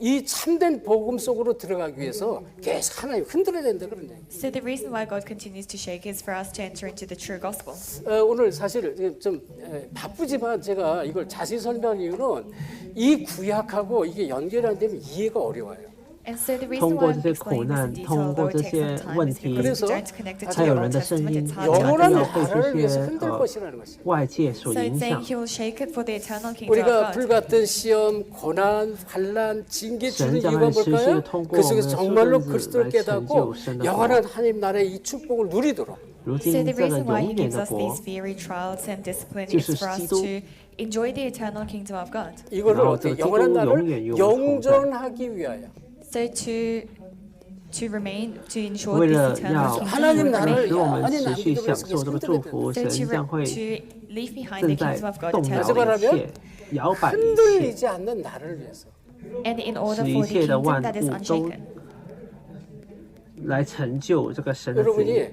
이 참된 복음 속으로 들어가기 위해서 계속 하나님 흔들어야 된다 그런 얘기.
So the reason why God continues to shake is for us to enter into the true gospel.
오늘 사실 좀 바쁘지만 제가 이걸 자세히 설명한 이유는 이 구약하고 이게 연결이 안 되면 이해가 어려워요.
And so the
通
reason
过
why
这
I'm
些苦
explaining
难，
this in
通
detail,
过
although
这
it takes
些
some time,
问
is
题，
because we don't connect it to
才
the
有
Old
人的声
Testament.
音
It's
才
hard to
要
영원한
被
understand.
这
나라를 위해서
些
흔들 것이라는 것입니다.
外界所
So
影
it's
响
saying。He will shake it for the eternal kingdom of
우리가
God.
불같은 시험, 고난, 환란, 징계 주는
神将
이유가
会持续
뭘까요?
通过
그
我们
속에서
的
정말로
日子
그리스도를
来成
깨닫고
就神的国。
영원한 하나님 나라의 이 축복을 누리도록.
如
So
今
the
这个
reason why
永
He
远
gives
的
us
国
these fiery trials and discipline
就
is
是
for us
基督。
to enjoy the eternal kingdom of God.
이거를
나와
어떻게
또
영원한
기도
나라를
영원히 영원히
영존하기 위하여.
So to remain, to ensure
为
this
了
eternal
要
kingdom
하나님
will
나라를
使
remain.
我们
영원히
持续
남기도록
享受这个祝福，
So
神将会
to leave behind
正
the
在
kingdom of God
动摇
eternally.
一切，摇摆一切，
흔들리지 않는 나를 위해서.
And in order
使一
for the
切的
kingdom
万
that is
物都
unshaken.
来成就这个神的旨意。
여러분이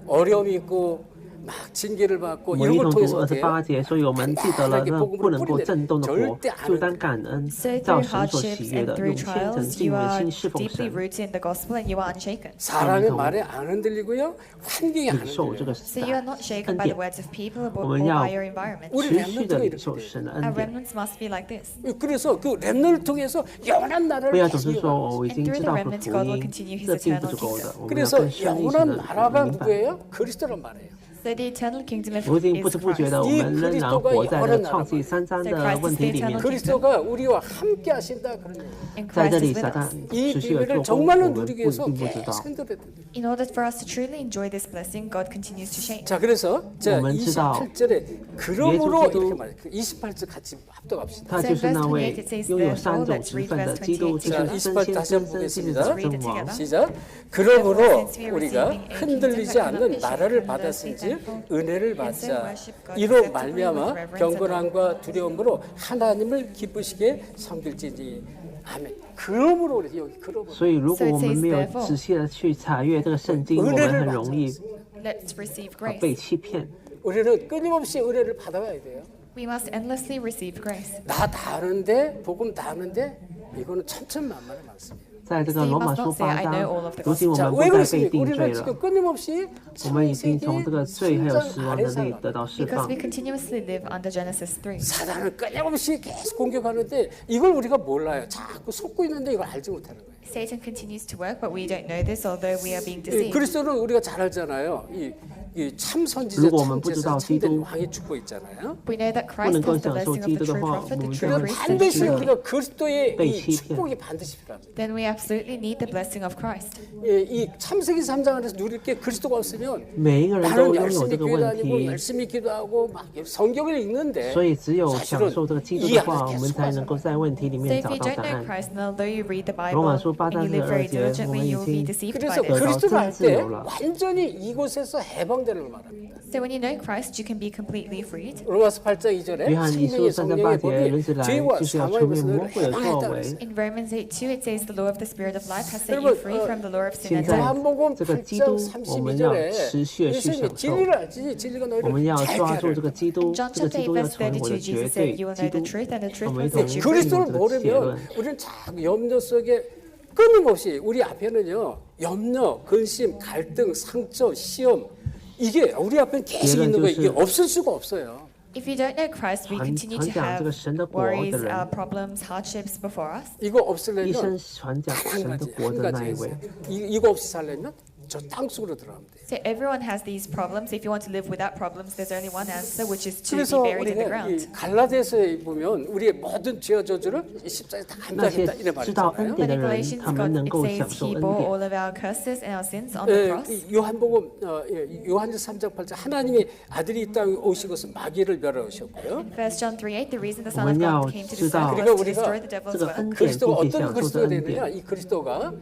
어려움이 있고 막 징계를 받고
我们
이런
一
걸
同
통해서
读
어때요?
28节，所以我们记得了那不能够震动的火，就当感恩，
So
照
through
神所喜
hardships
悦
and
的，
through
用虔诚
trials,
敬
you
畏
are
心侍奉
deeply
神，
rooted in the gospel and you are unshaken.
사람의 말에 안 흔들리고요. 환경이 안
领受这
흔들려요.
个
So you are not shaken
恩
by the
典，
words of people or
我们
by
要
your environment.
持续的领受神的
Our
恩典，
remnants must be like this.
그래서 그 렘넌을 통해서 영원한
不
나라를
要总是
이어가는
说
거예요.
我已经知道福音，这并不足够的，我们要
그래서
更深一层
영원한
的
나라가
明白。
누구예요? 그리스도란 말이에요.
So the eternal kingdom of
如今
is
不知不觉
Christ.
的，我们仍然活在了创世3章的问题里面。
그리스도가 우리와 함께 하신다 그런 얘기예요.
And
在
Christ
这
is
里，
with
撒
us.
旦
이
持续的
비밀을
做工，我
정말로
们不
누리기
一
위해서
定不知
계속
道。
흔들었던
In order for us to truly enjoy this blessing, God continues to shape.
자, 그래서 자
我们知道
28절에 그러므로
예수
이렇게
기도-
말해요. 그 28절 같이 합독합시다.
他就是那位拥有3种职分的基督，就是真先知、真先知的真王。
시작. 그러므로 우리가 흔들리지 않는 나라를 받았은지 은혜를 받자. 이로 말미암아 경건함과 두려움으로 하나님을 기쁘시게 섬길지니. 아멘. 그러므로 우리 여기 그러므로.
所以，如果我们没有仔细的去查阅这个圣经，我们很容易
Let's receive
被
grace.
欺骗。
우리는 끊임없이 은혜를 받아가야 돼요.
We must endlessly receive grace.
나 다 아는데 복음 다 아는데 이거는 천천만만의 말씀이에요.
在这个罗马书8章，如今我
자,
们
왜
不再被
그렇습니까?
定罪
우리는
了，
지금 끊임없이
我们已经从这个罪还有
창세기
死亡的
3장
里
아래
得到释
Because
放
we。 continuously live under Genesis 3.
사단을 끊임없이 계속 공격하는데 이걸 우리가 몰라요. 자꾸 속고 있는데 이걸 알지 못하는 거예요.
Satan continues to work, but we don't know this, although we are being
예,
deceived.
그리스도는 우리가 잘 알잖아요. 이참 선지자,
如果我们
참
不知道
제사,
基督
참된 왕의 축복 있잖아요.
We know that
不
Christ
能够
has the
享受
blessing
基
of
督
the
的
true
话，
prophet,
我
the
们
true
将会
priest,
失
and the
반드시
去
true
了。
우리가 그리스도의
被
이
欺骗。
축복이 반드시 필요합니다.
Then we absolutely need the blessing of Christ.
예, 이 참세기 3장 안에서 누릴 게 그리스도가 없으면
每一个人都
나는
拥有
열심히
这个
교회
问
다니고
题，
열심히 기도하고 막 성경을 읽는데
所以只有享
사실은
受这个基督
이
的
안에서
话，我们
계속
才能够在问题里
So
面
if
找
you
到
don't
答
know
案。
Christ, and although you read the
罗马
Bible
书8
and
章
you live very
12节，我
diligently,
们已
you will be
经
deceived by
그래서
this.
그리스도를 알 때
그래서
완전히 이곳에서 해방되는 걸 말합니다.
So when you know Christ, you can be completely freed.
로마서 8장 2절에
约翰一书
생명의
3章
성령의
8节，人
법이
子来
죄와
就是要
사망의
除灭
것을
魔鬼的作
해방했다
为。
In Romans 8:2, it says, "The law of the Spirit of life has set you
여러분,
free from the law of sin
现
and
在
death."
요한복음
这个基督
8장
我们要
32절에
持续的去
예수님이
享受，
진리를 알지 진리가
我们
너희를
要
잘
抓住
하려
这个基督，
John
这个基
chapter 8,
督要
verse
成为我的
32,
绝
Jesus
对
said, "You will
基
know
督
the。truth, and the truth
我们
will
一同
set you
认
free."
同
그리스도를
这个结论
모르면 。 우리는 자꾸 염려 속에 끊임없이 우리 앞에는요 염려, 근심, 갈등, 상처, 시험 이게 우리 앞에 계속 있는 거예요. 이게 없을 수가 없어요.
If you don't know Christ, we continue to
传讲这个
have
神的国
worries,
的人，
problems, hardships before us.
이거
一
없으려면
生传讲
한
神的
가지
国
한
的
가지
那一位
있어요. 이거 없이 살려면 저 땅 속으로 들어가면 돼요.
So everyone has these problems. If you want to live without problems, there's only one answer, which is to be
그래서
buried in the
우리는
ground.
이 갈라디아서에 보면 우리의 모든 죄와 저주를 십자가에 다
那些
감당했다 이런 말이
知道恩
있잖아요.
典
But
的
in
人，
Galatians,
他们能
it
够
says
享受
He
恩
bore
典。
all of our curses and our sins on the
예,
cross.
이 요한복음 요한일서 3장 8절 하나님이 아들이 이 땅에 오신 것은 마귀를 멸하셨고요.
1 John 3:8, the reason the Son
我
of
们要
God came to
知
destroy
道
was to
우리가
destroy the devil's
这个
work.
恩典，
그리스도가
并且
어떤
享受这
그리스도가
恩
되느냐?
典。
이 그리스도가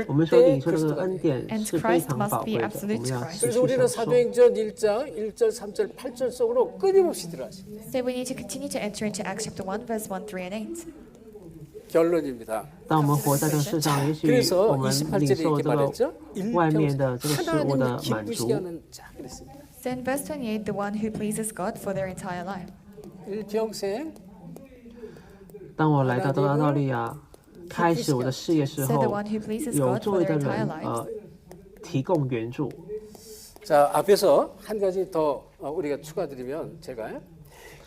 我们说
절대
领受这个
그리스도가
恩
돼요.
典
And
是非
Christ
常
must
宝
be
贵的，我
absolute
们要
Christ.
持
그래서
续
우리는
享受。
사도행전 1장 1절 3절 8절 속으로 끊임없이 들어가십니다.
So we need to continue to enter into Acts chapter 1, verse 1, 3, and 8.
결론입니다.
当我们活在这个世上，也许
그래서
我们领
28절에
受
이렇게
这个
말했죠.
外面的这个事物
하나님을
的满
기쁘시게
足。
하는 자 그랬습니다.
So in verse 28, the one who pleases God for their entire life.
일평생
当我来到这个澳大利亚，开始我的事业时
So the
候，
one who pleases
有
God
周
for
围
their
的
entire
人
lives.
提供援助。
자 앞에서 한 가지 더 우리가 추가드리면 제가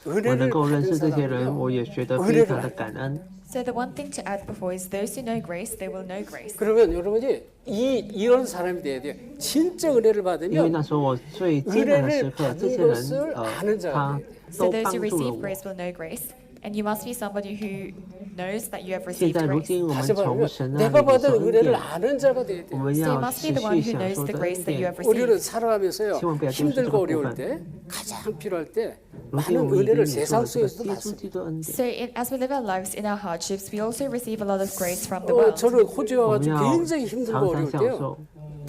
我能
은혜를
够认
받은
识这些人，我
사람은요
也觉得非常的感恩。
So the one thing to add before is those who know grace, they will know grace.
그러면 여러분이 이런 사람이 돼야 돼요. 진짜 은혜를
因为
받으면
那时候我最艰难的时
은혜를
刻，这
받은
些人
것을 아는
他
자가 돼야 돼요.
So
都
those
帮
who
助了
receive
我。
grace will know grace. And you must be somebody who knows that you have
现
received
在如
grace.
今我们
다시
从
말하면
神那
내가
里领受
받은
恩
은혜를
典，
아는 자가 돼야
我
돼요.
们
So you
要
must be
持
the one
续
who
享
knows
受
the
这
grace
恩
that you
典。
have
우리는
received.
살아가면서요
千万不要丢失这
힘들고
个部
어려울
分。
때 가장 필요할 때
如今我
많은
们已经
은혜를
领受
세상
了这个
속에서도
耶稣
받습니다.
基督的恩典。
So as we live our lives in our hardships, we also receive a lot of grace from the world.
저는 호주에
我们
와가지고
要
굉장히 힘들고
常常
어려울
享
때요
受。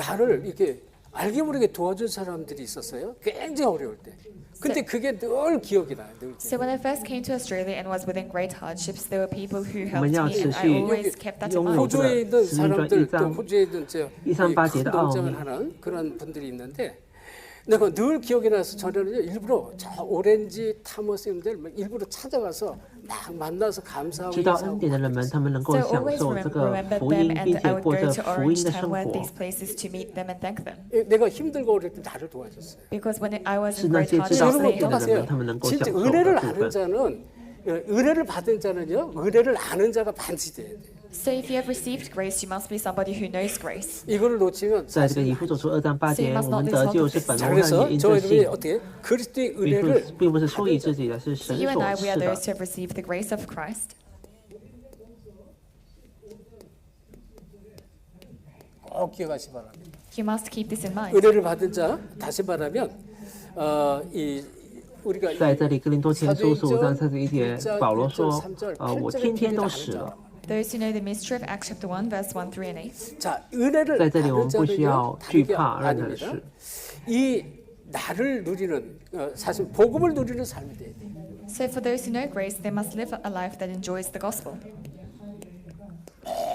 나를 이렇게 알게 모르게 도와준 사람들이 있었어요. 굉장히 어려울 때. 근데 그게 늘 기억이 나요. 늘.
So when I first came to Australia and was within great hardships, there were people who
我们
helped
要
me,
持
and I
续
always kept that in
拥有
mind.
这
호주에
个
있는
使命传
사람들
一
또
章
호주에 있는
이상바지의
큰 농장을
아우미.
하는 그런 분들이 있는데 내가 늘 기억이 나서 저는 일부러 저 오렌지 타머스님들 일부러 찾아가서 막 만나서 감사하고
知道恩典的人们，他们能够
So I
享
always
受这个
remembered
福
them,
音，并
and
且
I would
过
go
着
to
福音
Orange
的
Town
生
one
活
these。 places to meet them and thank them.
내가 힘들고 어릴 때 나를 도와줬어요.
Because when I was
是
in
那
great
些知道
hardships,
恩
they
典的
helped
人
me.
们，他们能够
진짜
享受的
은혜를
部
아는
分。
자는 은혜를 받은 자는요 은혜를 아는 자가 반드시 돼야 돼.
So if you have received grace, you must be somebody who knows grace.
이거를 놓치면
在这个以弗所书2章8节，我们得救是本
자
无
그래서
恨，因
저
着
여러분이
信，
어떻게 그리스도의
并不
은혜를
并不是出于自己的，是
So
神
you and I,
所
we are
赐的
those。who have received the grace of Christ.
꼭 기억하시 바랍니다.
You must keep this in mind.
은혜를 받은 자 다시 말하면 이 우리가
在这里，哥林多前书15章31节
1장 ，
保罗说
1절 3절 ：“
我
8절의
天天都
비밀을
死
아는
了。
자.
Those who know the mystery of Acts chapter 1, verse 1, 3, and 8.
자 은혜를
在这里，我
받은
们不需
자는요
要惧
다른 게
怕任何
아닙니다.
事。
이 나를 누리는 사실 복음을 누리는 삶이 돼야 돼.
So for those who know grace, they must live a life that enjoys the gospel.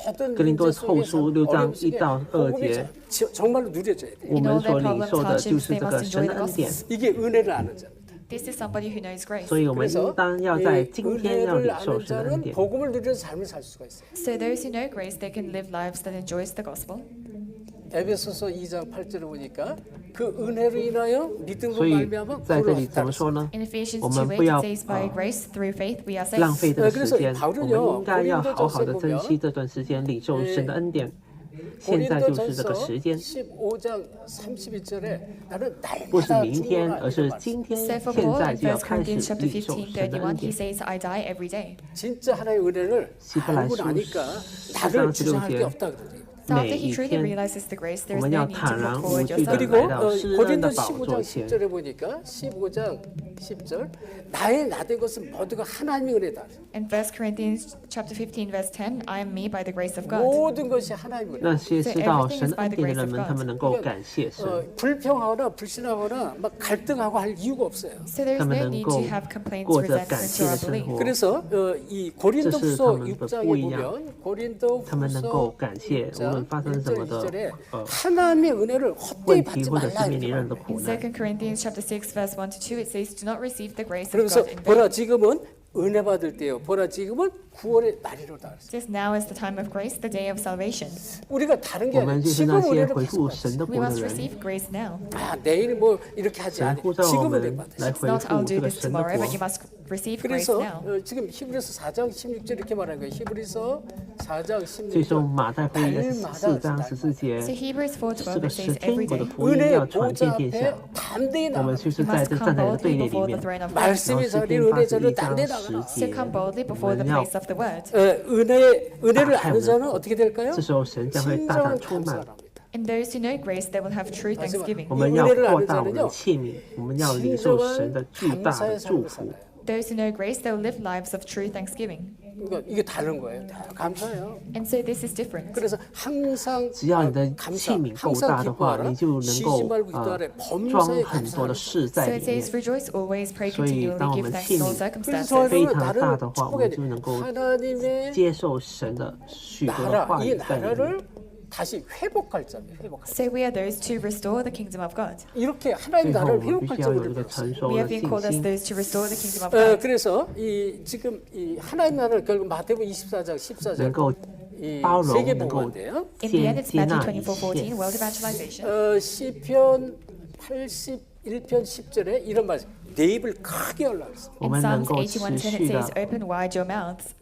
어떤
哥林多
문제
后书
속에서
6章
어려움 속에
1到2
복음이
节，
정말로 누려져야 돼.
我们所领受的就是这个神的恩典，
이게 은혜를 아는 자.
This is somebody who knows grace.
所以我们
그래서
应当要在今天要
은혜를
领受
아는
神的恩
자는
典。
복음을 누리는 삶을 살 수가 있어요.
So those who know grace, they can live lives that enjoys the gospel.
에베소서 2장 8절을 보니까 그 은혜로 인하여 믿음으로
所以
말미암아
在这里
구원을
怎么
얻었다.
说呢？
In Ephesians
我
2,
们
8,
不要
it says, by grace, through faith, we are
浪
saved.
费这个时间，
그래서
我们
바울은요
应该要好好的
고린도전서
珍惜这段时间，领受神的恩典。现在就是这个
고린도전서
时间，
15장 32절에 나는
不是
날마다
明天，
주노라
而是
이런 말씀.
今天，
So for
现
Paul
在
in
就要
1
开始
Corinthians chapter
领受
15,
神的恩
31, he
典。
says, I die every day.
진짜 하나님의 은혜를 알고 나니까 나를 주장할 게 없다 그러죠.
So after
每
he
一
truly
天，
realizes the grace,
我
there is
们
no
要
need to
坦然
put
无
forward
惧的
yourself.
그리고
来到施恩的
고린도
宝
15장
座前。
10절에 보니까 15장 10절 나의 나된 것은 모두가 하나님의 은혜다.
In 1 Corinthians chapter 15, verse 10, I am me by the grace of God.
모든 것이 하나님의 은혜.
那些知道神恩典的人们，他们能够感谢神，
불평하거나 불신하거나 막 갈등하고 할 이유가 없어요.
So there is
他们
no
能
need
够
to have complaints,
过着感
resentment,
谢
or
的生
unbelief.
活。
그래서 이
这是
고린도후서
他们的
6장에
不一样。
보면
他们能够
고린도후서
感谢，无论发生什
1절
么的
2절에 하나님의 은혜를 헛되이
问
받지
题，或者
말라
是面临
이렇게
任何
말해요.
苦
In
难。
2 Corinthians chapter 6, verse 1 to 2, it says, do not receive the grace of
그러면서
God in vain.
보라 지금은 은혜 받을 때요. 보라 지금은 구원의 날이로다.
It says, now is the time of grace, the day of salvation.
우리가 다른 게
我们
아니라
就是
지금
那些
은혜를
回
받을
复
수가
神
있어요.
的
We
国的
must
人。
receive grace now.
아 내일 뭐 이렇게 하지
神
않아요.
呼召我
지금
们
은혜
来
받으세요.
回
Not I'll
复这
do
个
this
神的
tomorrow,
国
but you。 must receive grace
그래서
now.
지금 히브리서 4장 16절 이렇게 말하는 거예요. 히브리서 4장
最终
16절
马太福音的14章14
So
节，
Hebrews 4:12,
这个
it
是
says
天
every
国的
day.
福音要
은혜의
传
보좌
遍天
앞에
下。
담대히
我们
나가.
就是
You
在
must
这
come
站在这
boldly
队列里
before the
面。
throne of God.
말씀이
诗
자리
篇
은혜
81
자리로
章
담대히
10
나가라.
So
节，
come boldly
我
before the
们要
place of the word.
은혜를 아는 자는 어떻게 될까요?
这时候神将会大
진정한
胆充满。
감사를 합니다.
And those who know grace, they will have true
다시
thanksgiving.
我们要
은혜를
扩
아는
大我们的
자는요
器皿，我们要领受神的
진정한
巨大的
감사의
祝
삶을
福。
살아요.
Those who know grace, they will live lives of true thanksgiving.
그러니까 이게 다른 거예요. 다 감사해요.
And so this is different.
그래서 항상
只要你的
감사,
器皿够
항상
大的话，
기뻐하라.
你就能
쉬지
够
말고 기도하래.
装
범사에
很多的
감사하라.
事
So
在
it
里面
says,。Rejoice always, pray
所以，
continually,
当我
give
们
thanks
器
in all
皿
그래서
circumstances.
非
저는
常
나를
大的话，我们
축복해야
就能够
하나님의
接受神的许多的
나라,
话
이
语在里面。
나라를 다시 회복할 자입니다. 회복할 자.
So we are those to restore the kingdom of God.
이렇게 하나님
最后，
나라를
我们必
회복할
须要有
자를
一个
배웠어요.
成熟
We
的
have been
信
called as
心。
those to restore the kingdom of God.
그래서 지금 이 하나님 나라를 결국 마태복음 24장 14절
能够
이
包容，
세계
能够
복음인데요.
In the end,
接
it's
接
Matthew
纳一
24:14,
切。
world evangelization.
시편 81편 10절에 이런 말씀. 내 입을 크게 열라 그랬어요.
我
In
们能
Psalms
够持
81:10, it
续
says,
的
Open wide your mouths.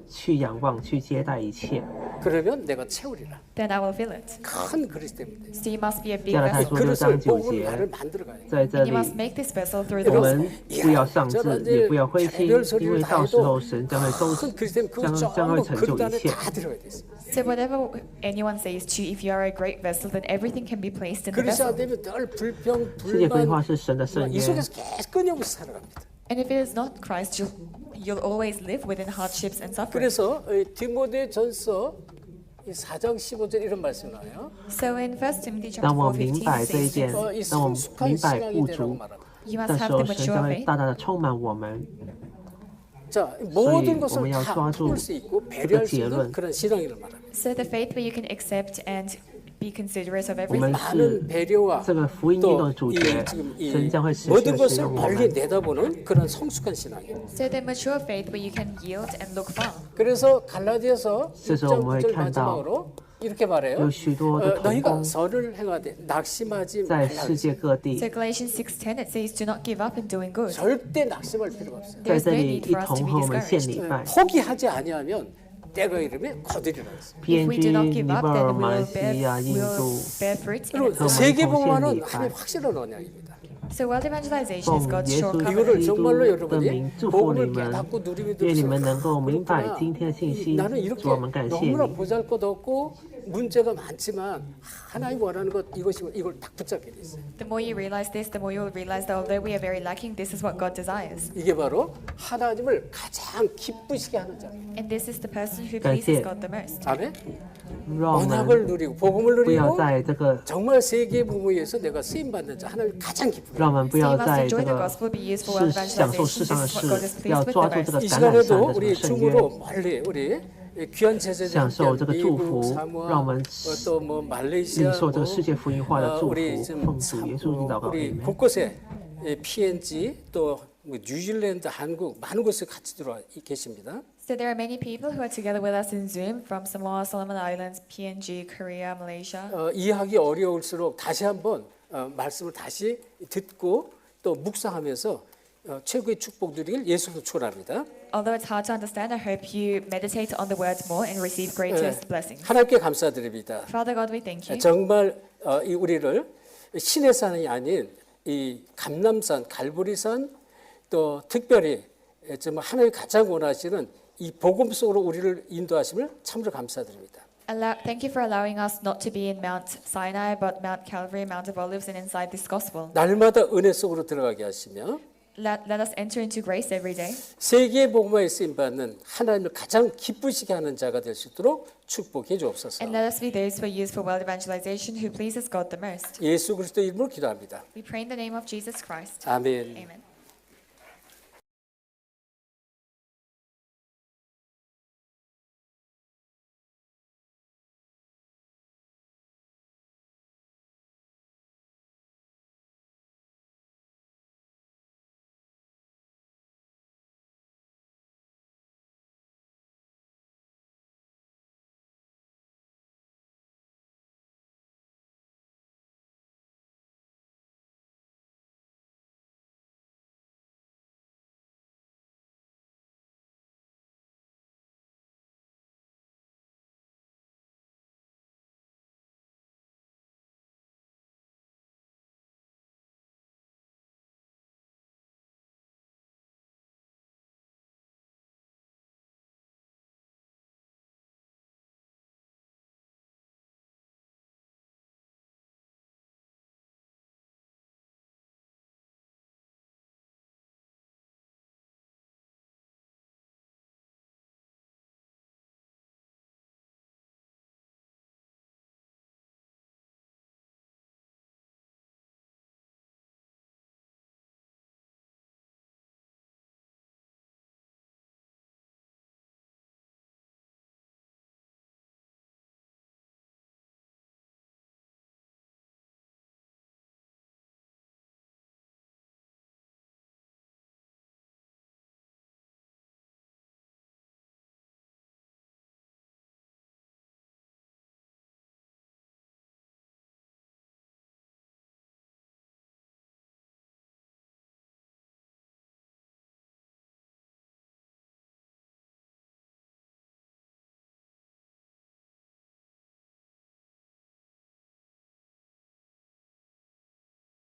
去仰望，去接待一切。
그러면 내가 채우리라.
then I will fill it.
큰 그릇이 됩니다.
So you must be a big
加拉太
vessel.
书6
그릇을
章9
뽑은
节，
말을 만들어 가야 돼.
在这
And
里
you must make this vessel through the
我
Lord.
们不要上智，也不要灰心，因为到时候神将会收拾，
큰 그릇이 되면 그거
将会
전부
成就
그릇
一
안에
切。
다 들어가야 돼.
So whatever anyone says to you, if you are a great vessel, then everything can be placed in the
그릇이
vessel.
안 되면 늘 불평,
世界规划
불만
是神的圣
이
约，
속에서 계속 끊임없이 살아갑니다.
And if it is not Christ, you'll always live within hardships and suffering.
그래서 디모데전서 4장 15절 이런 말씀 나와요.
So in 1 Timothy
当
chapter 4,
我明
15
白
it
这一
says
件
this,，
当我明白不
신앙이
足
되라고 말합니다.
you must
的时
have
候，
the
神
mature
将会
faith.
大大的充满我们。
자,
所以
모든
我
것을
们要
다
抓住
볼 수 있고
这个
배려할 수
结
있는
论。
그런 신앙이란 말합니다.
So the faith where you can accept and be considerate of
我们
everything.
是
많은 배려와
这个福音运动的
또
主
이
角，
지금 이
神将会持续
모든
的使
것을
用我
멀리
们。
내다보는 그런 성숙한 신앙이에요.
So the mature faith where you can yield and look far.
그래서 갈라디아서
这时候我们会
6장 9절
看到
마지막으로 이렇게 말해요.
有许多的同
너희가
工
선을 행하되 낙심하지
在
말라.
世界各地，
So Galatians 6:10 it says, "Do not give up in doing good."
절대 낙심할 필요가 없어요.
在
There's
这
no
里
need
一
for us to
同
be
和我们献
discouraged.
礼拜。
포기하지 아니하면 때가 이르면 거두리라 했어요.
If we do not
PNG、
give
尼
up,
泊
then
尔、
we
马来
will
西亚、印
bear
度，
bear fruit in
그리고
its own.
세계복음화는
뭐
하나님의 확실한 언약입니다.
So world evangelization is
奉
God's
耶
sure
稣
covenant.
이거를
基
정말로
督的
여러분이
名祝福你
복음을
们，
깨닫고 누리며
愿你们
들으시면
能够明白
그렇구나.
今天的信息。
나는 이렇게
主，我们感谢
너무나
你。
보잘것없고 문제가 많지만 하나님 원하는 것 이것이고 이걸 딱 붙잡게 돼 있어요.
The more you realize this, the more you will realize that although we are very lacking, this is what God desires.
이게 바로 하나님을 가장 기쁘시게 하는 자.
And this is the person who
感谢。
pleases God the most.
아멘.
让我
언약을
们
누리고 복음을
不要
누리고
在这个，
정말 세계 복음에 의해서 내가 쓰임 받는 자 하나님 가장 기쁘게.
让我们不
So you
要
must
在这
enjoy the
个
gospel, be used for world
是享受
evangelization.
世上的
This is what God is
事，要
pleased with
抓
the
住这个
most.
이
橄榄山
시간에도
的这
우리
个圣
중으로
约，
멀리 우리 귀한 제자들
享受这个祝
미국,
福，
사모아,
让我们
또 뭐 말레이시아
领受这个
뭐,
世界福音化的祝福。
우리 지금
奉主耶稣基督祷告，
우리
阿门。
곳곳에 PNG 또 뉴질랜드, 한국 많은 곳에 같이 들어와 계십니다.
So there are many people who are together with us in Zoom from Samoa, Solomon Islands, PNG, Korea, Malaysia.
이해하기 어려울수록 다시 한번 말씀을 다시 듣고 또 묵상하면서 최고의 축복 누리길 예수로 축원합니다.
Although it's hard to understand, I hope you meditate on the words more and receive greatest blessings.
하나님께 감사드립니다.
Father God, we thank you.
정말 이 우리를 신의 산이 아닌 이 감람산, 갈보리산 또 특별히 정말 하나님이 가장 원하시는 이 복음 속으로 우리를 인도하심을 참으로 감사드립니다.
Thank you for allowing us not to be in Mount Sinai, but Mount Calvary, Mount of Olives, and inside this gospel.
날마다 은혜 속으로 들어가게 하시며
Let us enter into grace every day.
세계 복음화에 쓰임 받는 하나님을 가장 기쁘시게 하는 자가 될 수 있도록 축복해 주옵소서.
And let us be those who are used for world evangelization who pleases God the most.
예수 그리스도 이름으로 기도합니다.
We pray in the name of Jesus Christ.
아멘.
Amen.